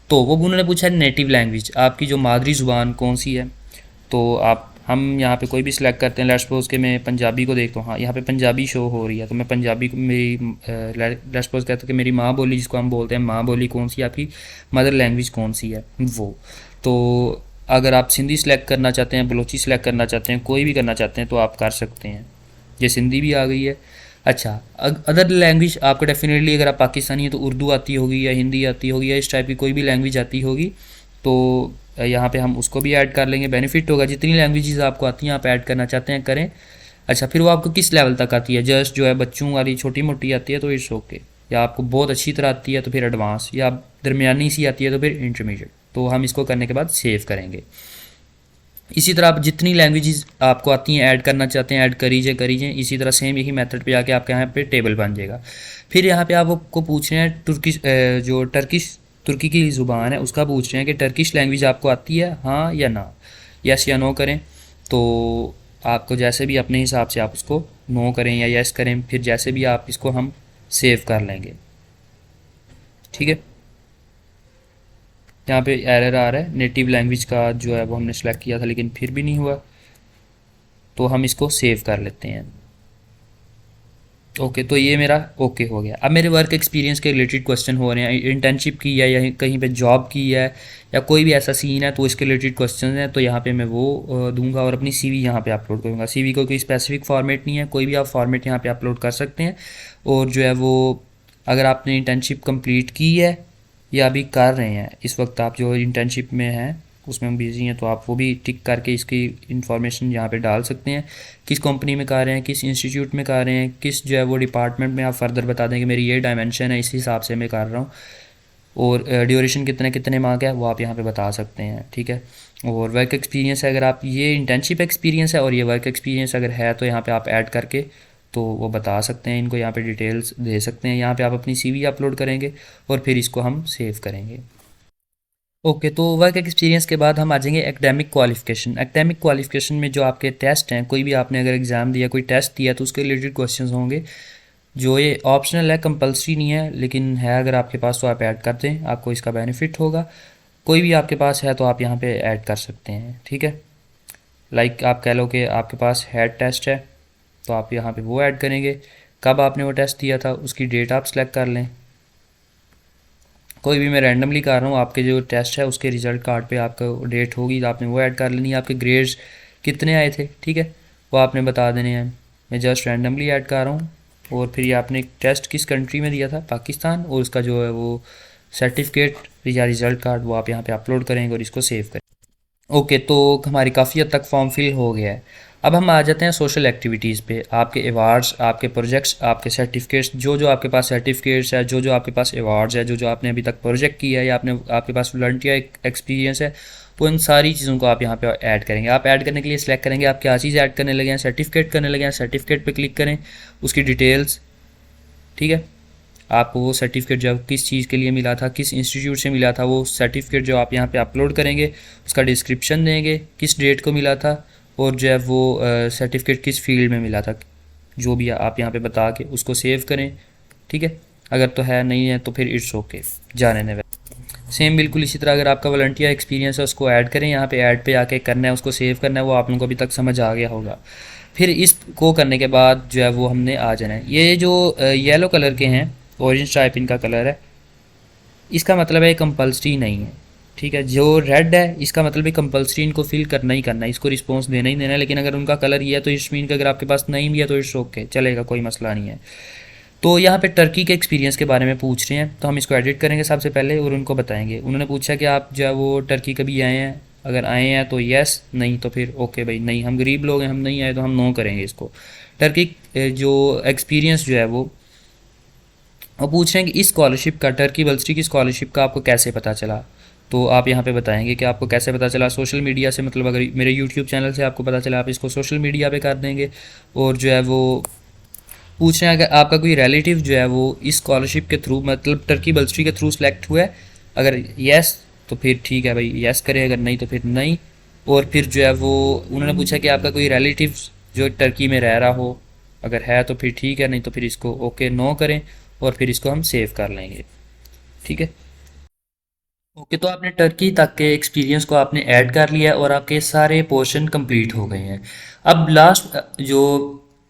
तो वो उन्होंने पूछा है नेटिव लैंग्वेज, आपकी जो मादरी ज़ुबान कौन सी है। तो आप, हम यहाँ पे कोई भी सिलेक्ट करते हैं। लेट्स सपोज के मैं पंजाबी को देखता हूँ, हाँ यहाँ पे पंजाबी शो हो रही है, तो मैं पंजाबी को, मेरी लेट्स सपोज कहते हैं कि मेरी माँ बोली, जिसको हम बोलते हैं माँ बोली, कौन सी आपकी मदर लैंग्वेज कौन सी है वो। तो अगर आप सिंधी सेलेक्ट करना चाहते हैं, बलोची सेलेक्ट करना चाहते हैं, कोई भी करना चाहते हैं तो आप कर सकते हैं। ये सिंधी भी आ गई है। अच्छा, अदर लैंग्वेज आपको डेफिनेटली, अगर आप पाकिस्तानी है तो उर्दू आती होगी या हिंदी आती होगी या इस टाइप की कोई भी लैंग्वेज आती होगी, तो यहाँ पे हम उसको भी ऐड कर लेंगे। बेनिफिट होगा, जितनी लैंग्वेजेस आपको आती हैं आप ऐड करना चाहते हैं करें। अच्छा, फिर वो आपको किस लेवल तक आती है, जस्ट जो है बच्चों वाली छोटी मोटी आती है तो इट्स ओके, या आपको बहुत अच्छी तरह आती है तो फिर एडवांस, या दरमियानी सी आती है तो फिर इंटरमीडिएट। तो हम इसको करने के बाद सेव करेंगे। इसी तरह आप जितनी लैंग्वेजेस आपको आती हैं ऐड करना चाहते हैं ऐड करीजिए। इसी तरह सेम यही मेथड पे जाके आपके यहाँ पे टेबल बन जाएगा। फिर यहाँ पे आपको पूछ रहे हैं तुर्किश, जो तुर्की की ज़ुबान है उसका पूछ रहे हैं कि टर्किश लैंग्वेज आपको आती है, हाँ या ना, यस या नो करें। तो आपको जैसे भी अपने हिसाब से आप उसको नो करें या यस करें, फिर जैसे भी आप इसको हम सेव कर लेंगे। ठीक है, यहाँ पे एरर आ रहा है, नेटिव लैंग्वेज का जो है वो हमने सेलेक्ट किया था लेकिन फिर भी नहीं हुआ, तो हम इसको सेव कर लेते हैं। ओके, तो ये मेरा ओके हो गया। अब मेरे वर्क एक्सपीरियंस के रिलेटेड क्वेश्चन हो रहे हैं, इंटर्नशिप की है या कहीं पे जॉब की है या कोई भी ऐसा सीन है तो इसके रिलेटेड क्वेश्चन हैं, तो यहाँ पे मैं वो दूंगा और अपनी सीवी यहाँ पे अपलोड करूँगा। सीवी को कोई स्पेसिफिक फॉर्मेट नहीं है, कोई भी आप फॉर्मेट यहाँ पे अपलोड कर सकते हैं। और जो है वो, अगर आपने इंटर्नशिप कंप्लीट की है या अभी कर रहे हैं, इस वक्त आप जो इंटर्नशिप में हैं उसमें बिजी हैं, तो आप वो भी टिक करके इसकी इंफॉर्मेशन यहाँ पे डाल सकते हैं। किस कंपनी में कर रहे हैं, किस इंस्टीट्यूट में कर रहे हैं, किस जो है वो डिपार्टमेंट में, आप फर्दर बता दें कि मेरी ये डायमेंशन है, इस हिसाब से मैं कर रहा हूँ। और ड्यूरेशन कितने कितने माह का है वो आप यहाँ पे बता सकते हैं। ठीक है, और वर्क एक्सपीरियंस है, अगर आप ये इंटर्नशिप एक्सपीरियंस है और ये वर्क एक्सपीरियंस अगर है तो यहाँ पे आप ऐड करके तो वो बता सकते हैं, इनको यहाँ पे डिटेल्स दे सकते हैं। यहाँ पे आप अपनी सीवी अपलोड करेंगे और फिर इसको हम सेव करेंगे। ओके, तो वर्क एक्सपीरियंस के बाद हम आ जाएंगे एकेडमिक क्वालिफिकेशन। एकेडमिक क्वालिफिकेशन में जो आपके टेस्ट हैं, कोई भी आपने अगर एग्ज़ाम दिया, कोई टेस्ट दिया, तो उसके रिलेटेड क्वेश्चंस होंगे। जो ये ऑप्शनल है, कंपलसरी नहीं है, लेकिन है अगर आपके पास तो आप ऐड कर दें, आपको इसका बेनिफिट होगा। कोई भी आपके पास है तो आप यहाँ पे ऐड कर सकते हैं। ठीक है, लाइक आप कह लो कि आपके पास हेड टेस्ट है तो आप यहाँ पे वो ऐड करेंगे, कब आपने वो टेस्ट दिया था उसकी डेट आप सेलेक्ट कर लें। कोई भी मैं रैंडमली कर रहा हूँ, आपके जो टेस्ट है उसके रिज़ल्ट कार्ड पे आपका डेट होगी तो आपने वो ऐड कर लेनी है। आपके ग्रेड्स कितने आए थे, ठीक है, वो आपने बता देने हैं। मैं जस्ट रैंडमली ऐड कर रहा हूँ। और फिर ये आपने टेस्ट किस कंट्री में दिया था, पाकिस्तान, और उसका जो है वो सर्टिफिकेट या रिज़ल्ट कार्ड वो आप यहाँ पे अपलोड करेंगे और इसको सेव करें। ओके, तो हमारी काफ़ी हद तक फॉर्म फिल हो गया है। अब हम आ जाते हैं सोशल एक्टिविटीज़ पे। आपके अवार्ड्स, आपके प्रोजेक्ट्स, आपके सर्टिफिकेट्स, जो जो आपके पास सर्टिफिकेट्स है, जो जो आपके पास अवार्ड्स है, जो जो आपने अभी तक प्रोजेक्ट किया है या आपके पास वॉलंटियर एक्सपीरियंस है, वो इन सारी चीज़ों को आप यहाँ पे ऐड करेंगे। आप ऐड करने के लिए सिलेक्ट करेंगे आप क्या चीज़ ऐड करने लगे हैं, सर्टिफिकेट करने लगे हैं, सर्टिफिकेट पे क्लिक करें, उसकी डिटेल्स। ठीक है, आपको वो सर्टिफिकेट जो किस चीज़ के लिए मिला था, किस इंस्टीट्यूट से मिला था, वो सर्टिफिकेट जो आप यहाँ पे अपलोड करेंगे उसका डिस्क्रिप्शन देंगे, किस डेट को मिला था और जो है वो सर्टिफिकेट किस फील्ड में मिला था, जो भी आप यहाँ पे बता के उसको सेव करें। ठीक है, अगर तो है नहीं है तो फिर इट्स ओके, जाने दें। सेम बिल्कुल इसी तरह अगर आपका वॉलंटियर एक्सपीरियंस है उसको ऐड करें, यहाँ पे ऐड पे आके करना है, उसको सेव करना है, वो आप लोगों को अभी तक समझ आ गया होगा। फिर इसको करने के बाद जो है वो हमने आ जाना है। ये जो येलो कलर के हैं, ऑरेंज टाइप इनका कलर है, इसका मतलब है कंपल्सरी नहीं है। ठीक है, जो रेड है इसका मतलब है कंपल्सरी इनको फिल करना ही करना है, इसको रिस्पॉन्स देना ही देना है। लेकिन अगर उनका कलर ये है तो इस मीन का अगर आपके पास नहीं भी है तो इट्स ओके, चलेगा, कोई मसला नहीं है। तो यहाँ पे टर्की के एक्सपीरियंस के बारे में पूछ रहे हैं, तो हम इसको एडिट करेंगे सबसे पहले और उनको बताएंगे। उन्होंने पूछा कि आप जो है वो टर्की कभी आए हैं, अगर आए हैं तो यस, नहीं तो फिर ओके भाई नहीं, हम गरीब लोग हैं, हम नहीं आए तो हम नो करेंगे इसको। टर्की जो एक्सपीरियंस जो है वो पूछ रहे हैं कि इस स्कॉलरशिप का, टर्की बल्स्ट्री की स्कॉलरशिप का आपको कैसे पता चला। तो आप यहाँ पे बताएंगे कि आपको कैसे पता चला। सोशल मीडिया से, मतलब अगर मेरे यूट्यूब चैनल से आपको पता चला, आप इसको सोशल मीडिया पे कर देंगे। और जो है वो पूछ रहे हैं अगर आपका कोई रिलेटिव जो है वो इस स्कॉलरशिप के थ्रू, मतलब टर्की बल्स्ट्री के थ्रू सेलेक्ट हुआ है, अगर यस तो फिर ठीक है भाई यस करें, अगर नहीं तो फिर नहीं। और फिर जो है वो उन्होंने पूछा कि आपका कोई रिलेटिव जो टर्की में रह रहा हो, अगर है तो फिर ठीक है, नहीं तो फिर इसको ओके नो करें और फिर इसको हम सेव कर लेंगे। ठीक है, ओके। तो आपने टर्की तक के एक्सपीरियंस को आपने ऐड कर लिया है और आपके सारे पोर्शन कंप्लीट हो गए हैं। अब लास्ट जो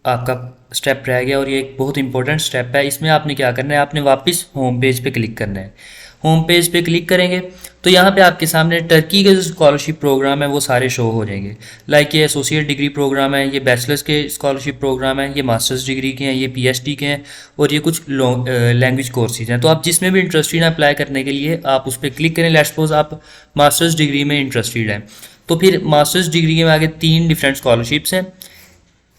आपका स्टेप रह गया, और ये एक बहुत इंपॉर्टेंट स्टेप है, इसमें आपने क्या करना है, आपने वापस होम पेज पे क्लिक करना है। होम पेज पे क्लिक करेंगे तो यहाँ पे आपके सामने टर्की के जो स्कॉलरशिप प्रोग्राम है वो सारे शो हो जाएंगे। लाइक ये एसोसिएट डिग्री प्रोग्राम है, ये बैचलर्स के स्कॉलरशिप प्रोग्राम है, ये मास्टर्स डिग्री के हैं, ये पीएचडी के हैं, और ये कुछ लैंग्वेज कोर्सेज हैं। तो आप जिसमें भी इंटरेस्टेड हैं अप्लाई करने के लिए आप उस पर क्लिक करें। लेट्स सपोज आप मास्टर्स डिग्री में इंटरेस्टेड हैं, तो फिर मास्टर्स डिग्री में आगे 3 डिफरेंट स्कॉलरशिप्स हैं,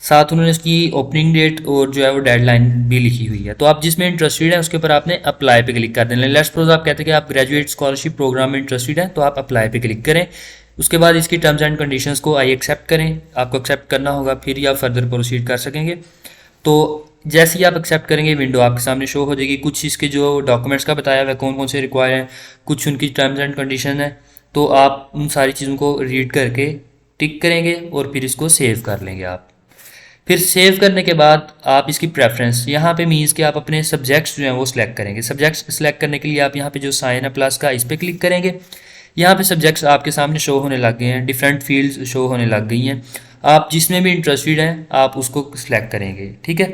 साथ उन्होंने उसकी ओपनिंग डेट और जो है वो डेडलाइन भी लिखी हुई है। तो आप जिसमें इंटरेस्टेड हैं उसके ऊपर आपने अप्लाई पे क्लिक कर देना। लेट्स सपोज आप कहते हैं कि आप ग्रेजुएट स्कॉलरशिप प्रोग्राम में इंटरेस्टेड हैं, तो आप अप्लाई पे क्लिक करें। उसके बाद इसकी टर्म्स एंड कंडीशंस को आई एक्सेप्ट करें, आपको एक्सेप्ट करना होगा, फिर ही आप फर्दर प्रोसीड कर सकेंगे। तो जैसे ही आप एक्सेप्ट करेंगे विंडो आपके सामने शो हो जाएगी। कुछ इसके जो डॉक्यूमेंट्स का बताया हुआ है कौन कौन से रिक्वायर हैं, कुछ उनकी टर्म्स एंड कंडीशन है, तो आप उन सारी चीज़ों को रीड करके टिक करेंगे और फिर इसको सेव कर लेंगे आप। फिर सेव करने के बाद आप इसकी प्रेफरेंस यहाँ पे मीन्स कि आप अपने सब्जेक्ट्स जो हैं वो सिलेक्ट करेंगे। सब्जेक्ट्स सिलेक्ट करने के लिए आप यहाँ पे जो साइन है प्लस का, इस पर क्लिक करेंगे। यहाँ पे सब्जेक्ट्स आपके सामने शो होने लग गए हैं, डिफरेंट फील्ड्स शो होने लग गई हैं। आप जिसमें भी इंटरेस्टेड हैं आप उसको सिलेक्ट करेंगे। ठीक है,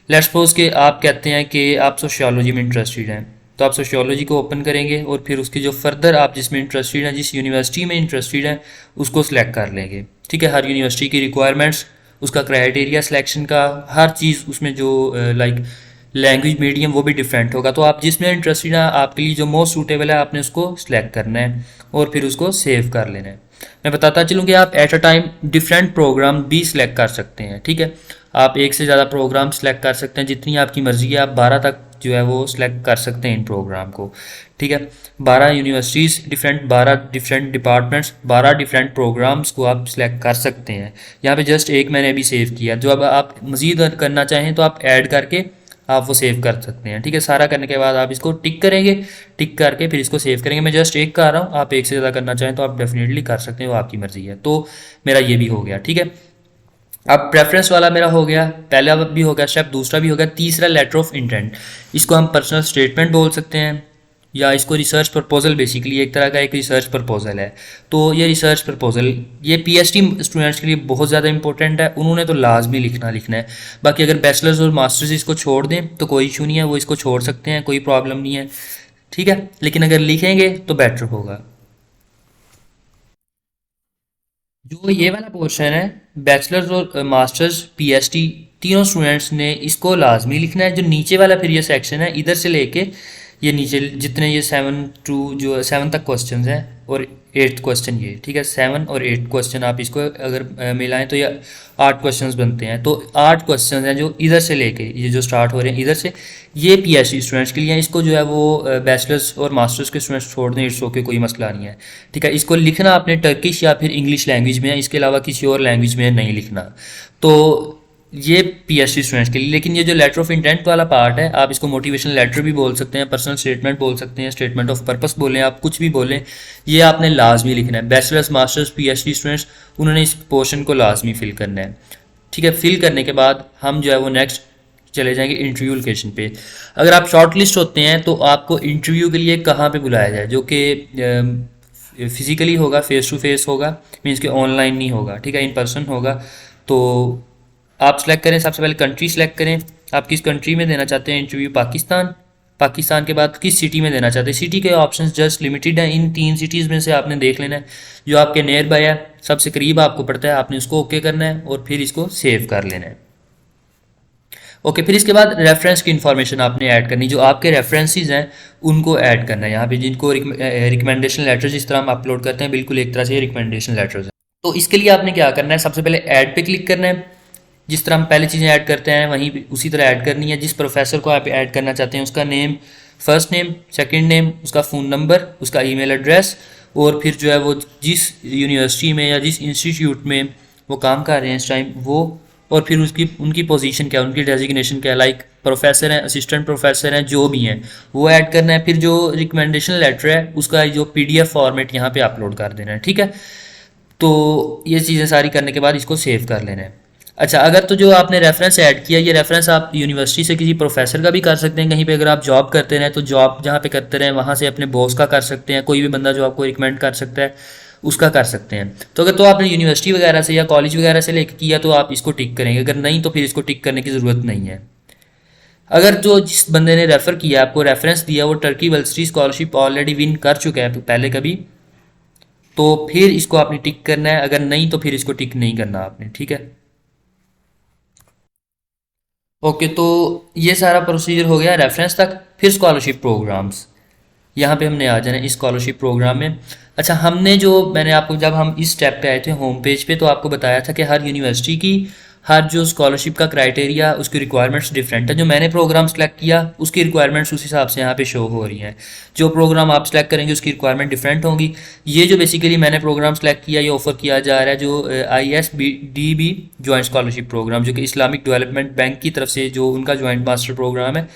लेट्स सपोज कि आप कहते हैं कि आप सोशियोलॉजी में इंटरेस्टेड हैं, तो आप सोशियोलॉजी को ओपन करेंगे और फिर उसकी जो फर्दर आप जिसमें इंटरेस्टेड हैं, जिस यूनिवर्सिटी में इंटरेस्टेड हैं, उसको सिलेक्ट कर लेंगे। ठीक है, हर यूनिवर्सिटी की रिक्वायरमेंट्स, उसका क्राइटेरिया सिलेक्शन का, हर चीज़ उसमें जो लाइक लैंग्वेज मीडियम वो भी डिफरेंट होगा। तो आप जिसमें इंटरेस्टेड है आपके लिए जो मोस्ट सूटेबल है आपने उसको सिलेक्ट करना है और फिर उसको सेव कर लेना है। मैं बताता चलूँ कि आप at a time different program भी सिलेक्ट कर सकते हैं। ठीक है, आप एक से ज़्यादा प्रोग्राम सिलेक्ट कर सकते हैं, जितनी आपकी मर्ज़ी है। आप 12 तक जो है वो सिलेक्ट कर सकते हैं इन प्रोग्राम को। ठीक है, 12 universities different, 12 different departments, 12 different programs को आप सिलेक्ट कर सकते हैं। यहाँ पे जस्ट एक मैंने अभी सेव किया, जो अब आप मज़ीद करना चाहें तो आप ऐड करके आप वो सेव कर सकते हैं। ठीक है, सारा करने के बाद आप इसको टिक करेंगे, टिक करके फिर इसको सेव करेंगे। मैं जस्ट एक कर रहा हूँ, आप एक से ज़्यादा करना चाहें तो आप डेफिनेटली कर सकते हैं, वो आपकी मर्ज़ी है। तो मेरा ये भी हो गया। ठीक है, अब प्रेफरेंस वाला मेरा हो गया, पहला भी हो गया स्टेप, दूसरा भी हो गया। तीसरा लेटर ऑफ इंटेंट, इसको हम पर्सनल स्टेटमेंट बोल सकते हैं या इसको रिसर्च प्रपोजल, बेसिकली एक तरह का एक रिसर्च प्रपोजल है। तो ये रिसर्च प्रपोजल ये पीएचडी स्टूडेंट्स के लिए बहुत ज़्यादा इंपॉर्टेंट है, उन्होंने तो लाजमी लिखना है। बाकी अगर बैचलर्स और मास्टर्स इसको छोड़ दें तो कोई इशू नहीं है, वो इसको छोड़ सकते हैं, कोई प्रॉब्लम नहीं है। ठीक है, लेकिन अगर लिखेंगे तो बेटर होगा। जो ये वाला पोर्शन है बैचलर्स और मास्टर्स पीएचडी तीनों स्टूडेंट्स ने इसको लाजमी लिखना है। जो नीचे वाला फिर ये सेक्शन है, इधर से लेके ये नीचे जितने ये 7 तक क्वेश्चन हैं और 8th क्वेश्चन ये। ठीक है, 7 और 8 क्वेश्चन आप इसको अगर मिलाएं तो ये 8 क्वेश्चंस बनते हैं। तो 8 क्वेश्चन हैं जो इधर से लेके ये जो स्टार्ट हो रहे हैं इधर से, ये पीएचडी स्टूडेंट्स के लिए। इसको जो है वो बैचलर्स और मास्टर्स के स्टूडेंट्स छोड़ दें, इट्स ओके, कोई मसला नहीं है। ठीक है, इसको लिखना आपने टर्किश या फिर इंग्लिश लैंग्वेज में है, इसके अलावा किसी और लैंग्वेज में नहीं लिखना। तो ये पीएचडी स्टूडेंट्स के लिए। लेकिन ये जो लेटर ऑफ इंटेंट वाला पार्ट है, आप इसको मोटिवेशनल लेटर भी बोल सकते हैं, पर्सनल स्टेटमेंट बोल सकते हैं, स्टेटमेंट ऑफ पर्पस बोलें, आप कुछ भी बोलें, ये आपने लाजमी लिखना है। बैचलर्स मास्टर्स पीएचडी स्टूडेंट्स, उन्होंने इस पोर्शन को लाजमी फिल करना है। ठीक है, फिल करने के बाद हम जो है वो नेक्स्ट चले जाएंगे इंटरव्यू लोकेशन पे। अगर आप शॉर्ट लिस्ट होते हैं तो आपको इंटरव्यू के लिए कहाँ पे बुलाया जाए, जो कि फिजिकली होगा, फेस टू फेस होगा, मीन्स कि ऑनलाइन नहीं होगा, ठीक है, इन पर्सन होगा। तो आप सेलेक्ट करें, सबसे पहले कंट्री सेलेक्ट करें, आप किस कंट्री में देना चाहते हैं इंटरव्यू। पाकिस्तान, पाकिस्तान के बाद किस सिटी में देना चाहते हैं। सिटी के ऑप्शंस जस्ट लिमिटेड हैं, इन 3 सिटीज़ में से आपने देख लेना है जो आपके नियर बाय है, सबसे करीब आपको पड़ता है, आपने उसको ओके करना है और फिर इसको सेव कर लेना है। ओके, फिर इसके बाद रेफरेंस की इन्फॉर्मेशन आपने ऐड करनी, जो आपके रेफरेंसेस हैं उनको ऐड करना है यहाँ पे, जिनको रिकमेंडेशन लेटर्स जिस तरह हम अपलोड करते हैं, बिल्कुल एक तरह से रिकमेंडेशन लेटर्स हैं। तो इसके लिए आपने क्या करना है, सबसे पहले ऐड पे क्लिक करना है। जिस तरह हम पहले चीज़ें ऐड करते हैं वहीं उसी तरह ऐड करनी है। जिस प्रोफेसर को आप ऐड करना चाहते हैं उसका name, first name, second name, उसका फ़ोन नंबर, उसका ईमेल एड्रेस, और फिर जो है वो जिस यूनिवर्सिटी में या जिस इंस्टीट्यूट में वो काम कर रहे हैं इस टाइम वो, और फिर उसकी उनकी पोजीशन क्या है, उनकी डेजिग्नेशन क्या है, लाइक प्रोफेसर हैं, असिस्टेंट प्रोफेसर हैं, जो भी हैं वो ऐड करना है। फिर जो रिकमेंडेशन लेटर है उसका जो पीडीएफ फॉर्मेट यहाँ पे अपलोड कर देना है। ठीक है, तो ये चीज़ें सारी करने के बाद इसको सेव कर लेना है। अच्छा, अगर तो जो आपने रेफरेंस ऐड किया, ये रेफरेंस आप यूनिवर्सिटी से किसी प्रोफेसर का भी कर सकते हैं, कहीं पे अगर आप जॉब करते रहें तो जॉब जहाँ पे करते रहें वहाँ से अपने बॉस का कर सकते हैं, कोई भी बंदा जो आपको रिकमेंड कर सकता है उसका कर सकते हैं। तो अगर तो आपने यूनिवर्सिटी वगैरह से या कॉलेज वगैरह से लेकर किया तो आप इसको टिक करेंगे, अगर नहीं तो फिर इसको टिक करने की ज़रूरत नहीं है। अगर जो जिस बंदे ने रेफ़र किया, आपको रेफरेंस दिया, वो टर्की वेल्सरी स्कॉलरशिप ऑलरेडी विन कर चुका है पहले कभी, तो फिर इसको आपने टिक करना है, अगर नहीं तो फिर इसको टिक नहीं करना आपने। ठीक है, ओके, तो ये सारा प्रोसीजर हो गया रेफरेंस तक। फिर स्कॉलरशिप प्रोग्राम्स, यहाँ पे हमने आ जाना है इस स्कॉलरशिप प्रोग्राम में। अच्छा, हमने जो मैंने आपको जब हम इस स्टेप पे आए थे होम पेज पे, तो आपको बताया था कि हर यूनिवर्सिटी की हर जो स्कॉलरशिप का क्राइटेरिया, उसकी रिक्वायरमेंट्स डिफरेंट है। जो मैंने प्रोग्राम सेलेक्ट किया उसकी रिक्वायरमेंट्स उस हिसाब से यहाँ पे शो हो रही हैं। जो प्रोग्राम आप सेलेक्ट करेंगे उसकी रिक्वायरमेंट डिफरेंट होंगी। ये जो बेसिकली मैंने प्रोग्राम सेलेक्ट किया, ये ऑफर किया जा रहा है जो ISBDB जॉइंट स्कॉलरशिप प्रोग्राम, जो कि इस्लामिक डेवलपमेंट बैंक की तरफ से जो उनका जॉइंट मास्टर प्रोग्राम है,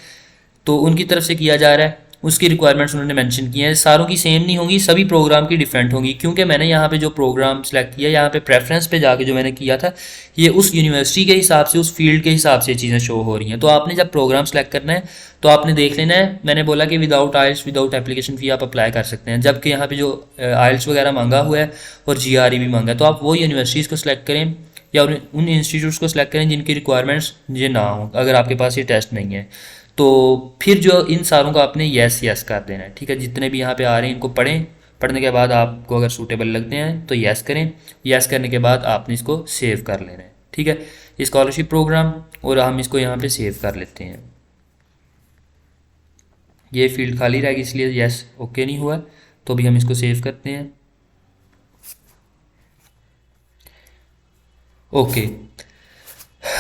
तो उनकी तरफ से किया जा रहा है। उसकी रिक्वायरमेंट्स उन्होंने मेंशन की हैं, सारों की सेम नहीं होंगी, सभी प्रोग्राम की डिफरेंट होंगी। क्योंकि मैंने यहाँ पे जो प्रोग्राम सेलेक्ट किया, यहाँ पे प्रेफरेंस पे जाके जो मैंने किया था, ये उस यूनिवर्सिटी के हिसाब से, उस फील्ड के हिसाब से चीज़ें शो हो रही हैं। तो आपने जब प्रोग्राम सेलेक्ट करना है तो आपने देख लेना है, मैंने बोला कि विदाउट आइल्स, विदाउट एप्लीकेशन फ़ी आप अप्लाई कर सकते हैं, जबकि यहाँ पे जो आइल्स वगैरह मांगा हुआ है और GRE भी मांगा है। तो आप वो यूनिवर्सिटीज़ को सिलेक्ट करें या उन इंस्टीट्यूट्स को सिलेक्ट करें जिनकी रिक्वायरमेंट्स ये ना हो, अगर आपके पास ये टेस्ट नहीं है। तो फिर जो इन सारों को आपने यस यस कर देना है। ठीक है, जितने भी यहाँ पे आ रहे हैं इनको पढ़ें, पढ़ने के बाद आपको अगर सूटेबल लगते हैं तो यस करें, यस करने के बाद आपने इसको सेव कर लेना है। ठीक है, ये स्कॉलरशिप प्रोग्राम, और हम इसको यहाँ पे सेव कर लेते हैं। ये फील्ड खाली रहेगी इसलिए यस ओके नहीं हुआ, तो भी हम इसको सेव करते हैं। ओके,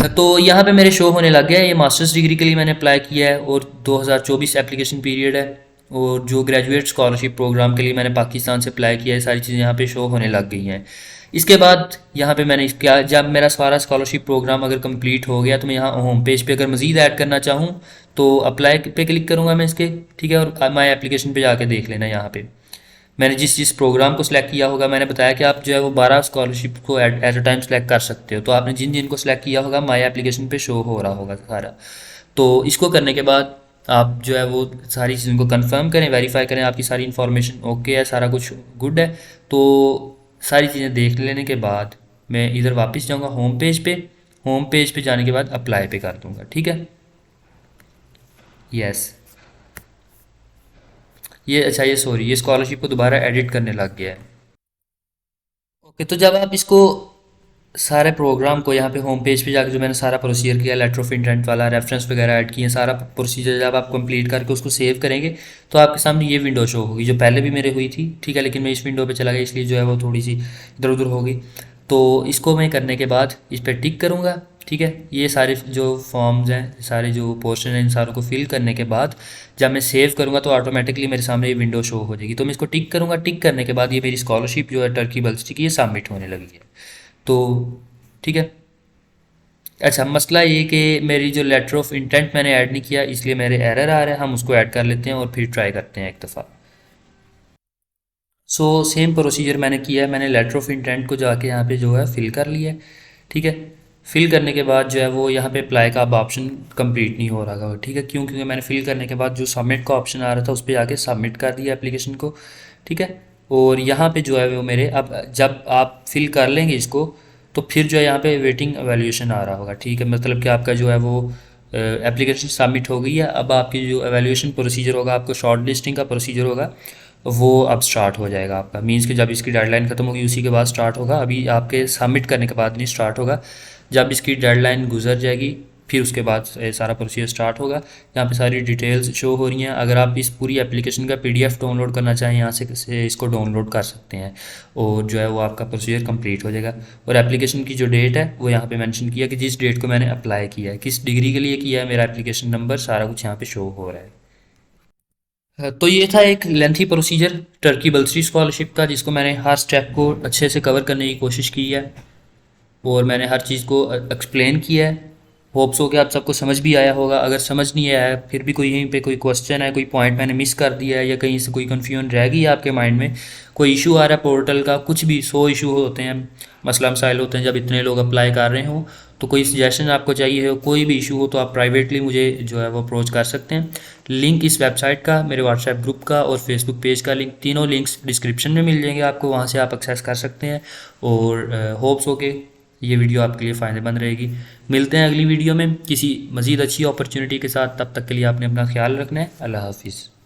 तो यहाँ पे मेरे शो होने लग गया है, ये मास्टर्स डिग्री के लिए मैंने अप्लाई किया है और 2024 एप्लीकेशन पीरियड है, और जो ग्रेजुएट स्कॉलरशिप प्रोग्राम के लिए मैंने पाकिस्तान से अप्लाई किया है, सारी चीज़ें यहाँ पे शो होने लग गई हैं। इसके बाद यहाँ पे मैंने क्या, जब मेरा सारा स्कॉलरशिप प्रोग्राम अगर कंप्लीट हो गया तो मैं यहाँ होम पेज पे अगर मज़ीद ऐड करना चाहूँ तो अप्लाई पे क्लिक करूँगा मैं इसके। ठीक है, और माई एप्लीकेशन पे जाके देख लेना यहाँ पे मैंने जिस जिस प्रोग्राम को सिलेक्ट किया होगा। मैंने बताया कि आप जो है वो 12 स्कॉलरशिप को एट अ टाइम सेलेक्ट कर सकते हो, तो आपने जिन जिन को सिलेक्ट किया होगा माई एप्लीकेशन पे शो हो रहा होगा सारा। तो इसको करने के बाद आप जो है वो सारी चीज़ों को कंफर्म करें, वेरीफाई करें आपकी सारी इन्फॉर्मेशन ओके है, सारा कुछ गुड है। तो सारी चीज़ें देख लेने के बाद मैं इधर वापस जाऊँगा होम पेज पे, होम पेज पे जाने के बाद अप्लाई पे कर दूँगा। ठीक है, यस, ये अच्छा, ये सॉरी, ये स्कॉलरशिप को दोबारा एडिट करने लग गया है। ओके, तो जब आप इसको सारे प्रोग्राम को यहाँ पे होम पेज पे जाकर जो मैंने सारा प्रोसीजर किया, लेटर ऑफ इंटेंट वाला, रेफरेंस वगैरह ऐड किए, सारा प्रोसीजर जब आप कंप्लीट करके उसको सेव करेंगे तो आपके सामने ये विंडो शो होगी जो पहले भी मेरे हुई थी। ठीक है, लेकिन मैं इस विंडो पे चला गया इसलिए जो है वो थोड़ी सी इधर उधर होगी। तो इसको मैं करने के बाद इस पर टिक करूँगा। ठीक है, ये सारे जो फॉर्म्स हैं, सारे जो पोर्शन हैं, इन सारों को फिल करने के बाद जब मैं सेव करूँगा तो ऑटोमेटिकली मेरे सामने ये विंडो शो हो जाएगी। तो मैं इसको टिक करूँगा, टिक करने के बाद ये मेरी स्कॉलरशिप जो है टर्की बल्स्टी की, ये सबमिट होने लगी है। तो ठीक है, अच्छा, मसला ये कि मेरी जो लेटर ऑफ इंटेंट मैंने ऐड नहीं किया, इसलिए मेरे एरर आ रहे हैं। हम उसको ऐड कर लेते हैं और फिर ट्राई करते हैं एक दफ़ा। सो सेम प्रोसीजर मैंने किया है। मैंने लेटर ऑफ इंटेंट को जाके यहाँ पे जो है फ़िल कर लिया है। ठीक है, फ़िल करने के बाद जो है वो यहाँ पे अप्लाई का अब ऑप्शन कंप्लीट नहीं हो रहा था। ठीक है, क्यों? क्योंकि मैंने फ़िल करने के बाद जो सबमिट का ऑप्शन आ रहा था उस पर जाके सबमिट कर दिया एप्लीकेशन को। ठीक है, और यहाँ पे जो है वो मेरे अब जब आप फिल कर लेंगे इसको, तो फिर जो है यहाँ पे वेटिंग एवेल्यूएशन आ रहा होगा। ठीक है, मतलब कि आपका जो है वो एप्लीकेशन सबमिट हो गई है। अब आपकी जो एवेल्यूएशन प्रोसीजर होगा, आपको शॉर्ट लिस्टिंग का प्रोसीजर होगा, वो अब स्टार्ट हो जाएगा आपका। मीन्स कि जब इसकी डेडलाइन ख़त्म होगी उसी के बाद स्टार्ट होगा। अभी आपके सबमिट करने के बाद नहीं स्टार्ट होगा। जब इसकी डेडलाइन गुजर जाएगी फिर उसके बाद सारा प्रोसीजर स्टार्ट होगा। यहाँ पे सारी डिटेल्स शो हो रही हैं। अगर आप इस पूरी एप्लीकेशन का पीडीएफ डाउनलोड करना चाहें, यहाँ से इसको डाउनलोड कर सकते हैं और जो है वो आपका प्रोसीजर कंप्लीट हो जाएगा। और एप्लीकेशन की जो डेट है वो यहाँ पे मेंशन किया कि जिस डेट को मैंने अप्लाई किया है, किस डिग्री के लिए किया है, मेरा एप्लीकेशन नंबर सारा कुछ यहाँ पे शो हो रहा है। तो ये था एक लेंथी प्रोसीजर टर्की बल्सरी स्कॉलरशिप का, जिसको मैंने हर स्टेप को अच्छे से कवर करने की कोशिश की है और मैंने हर चीज़ को एक्सप्लेन किया है। होप्स हो कि आप सबको समझ भी आया होगा। अगर समझ नहीं आया है, फिर भी कोई यहीं पे कोई क्वेश्चन है, कोई पॉइंट मैंने मिस कर दिया है या कहीं से कोई कन्फ्यूजन रह गई है आपके माइंड में, कोई इशू आ रहा है पोर्टल का, कुछ भी 100 इशू होते हैं, मसला मसाइल होते हैं जब इतने लोग अप्लाई कर रहे हो, तो कोई सजेशन आपको चाहिए हो, कोई भी इशू हो, तो आप प्राइवेटली मुझे जो है वो अप्रोच कर सकते हैं। लिंक इस वेबसाइट का, मेरे व्हाट्सएप ग्रुप का और फेसबुक पेज का लिंक, तीनों लिंक्स डिस्क्रिप्शन में मिल जाएंगे आपको, वहाँ से आप एक्सेस कर सकते हैं। और होप्स हो के ये वीडियो आपके लिए फ़ायदेमंद रहेगी। मिलते हैं अगली वीडियो में किसी मज़ीद अच्छी अपॉर्चुनिटी के साथ। तब तक के लिए आपने अपना ख्याल रखना है। अल्लाह हाफिज़।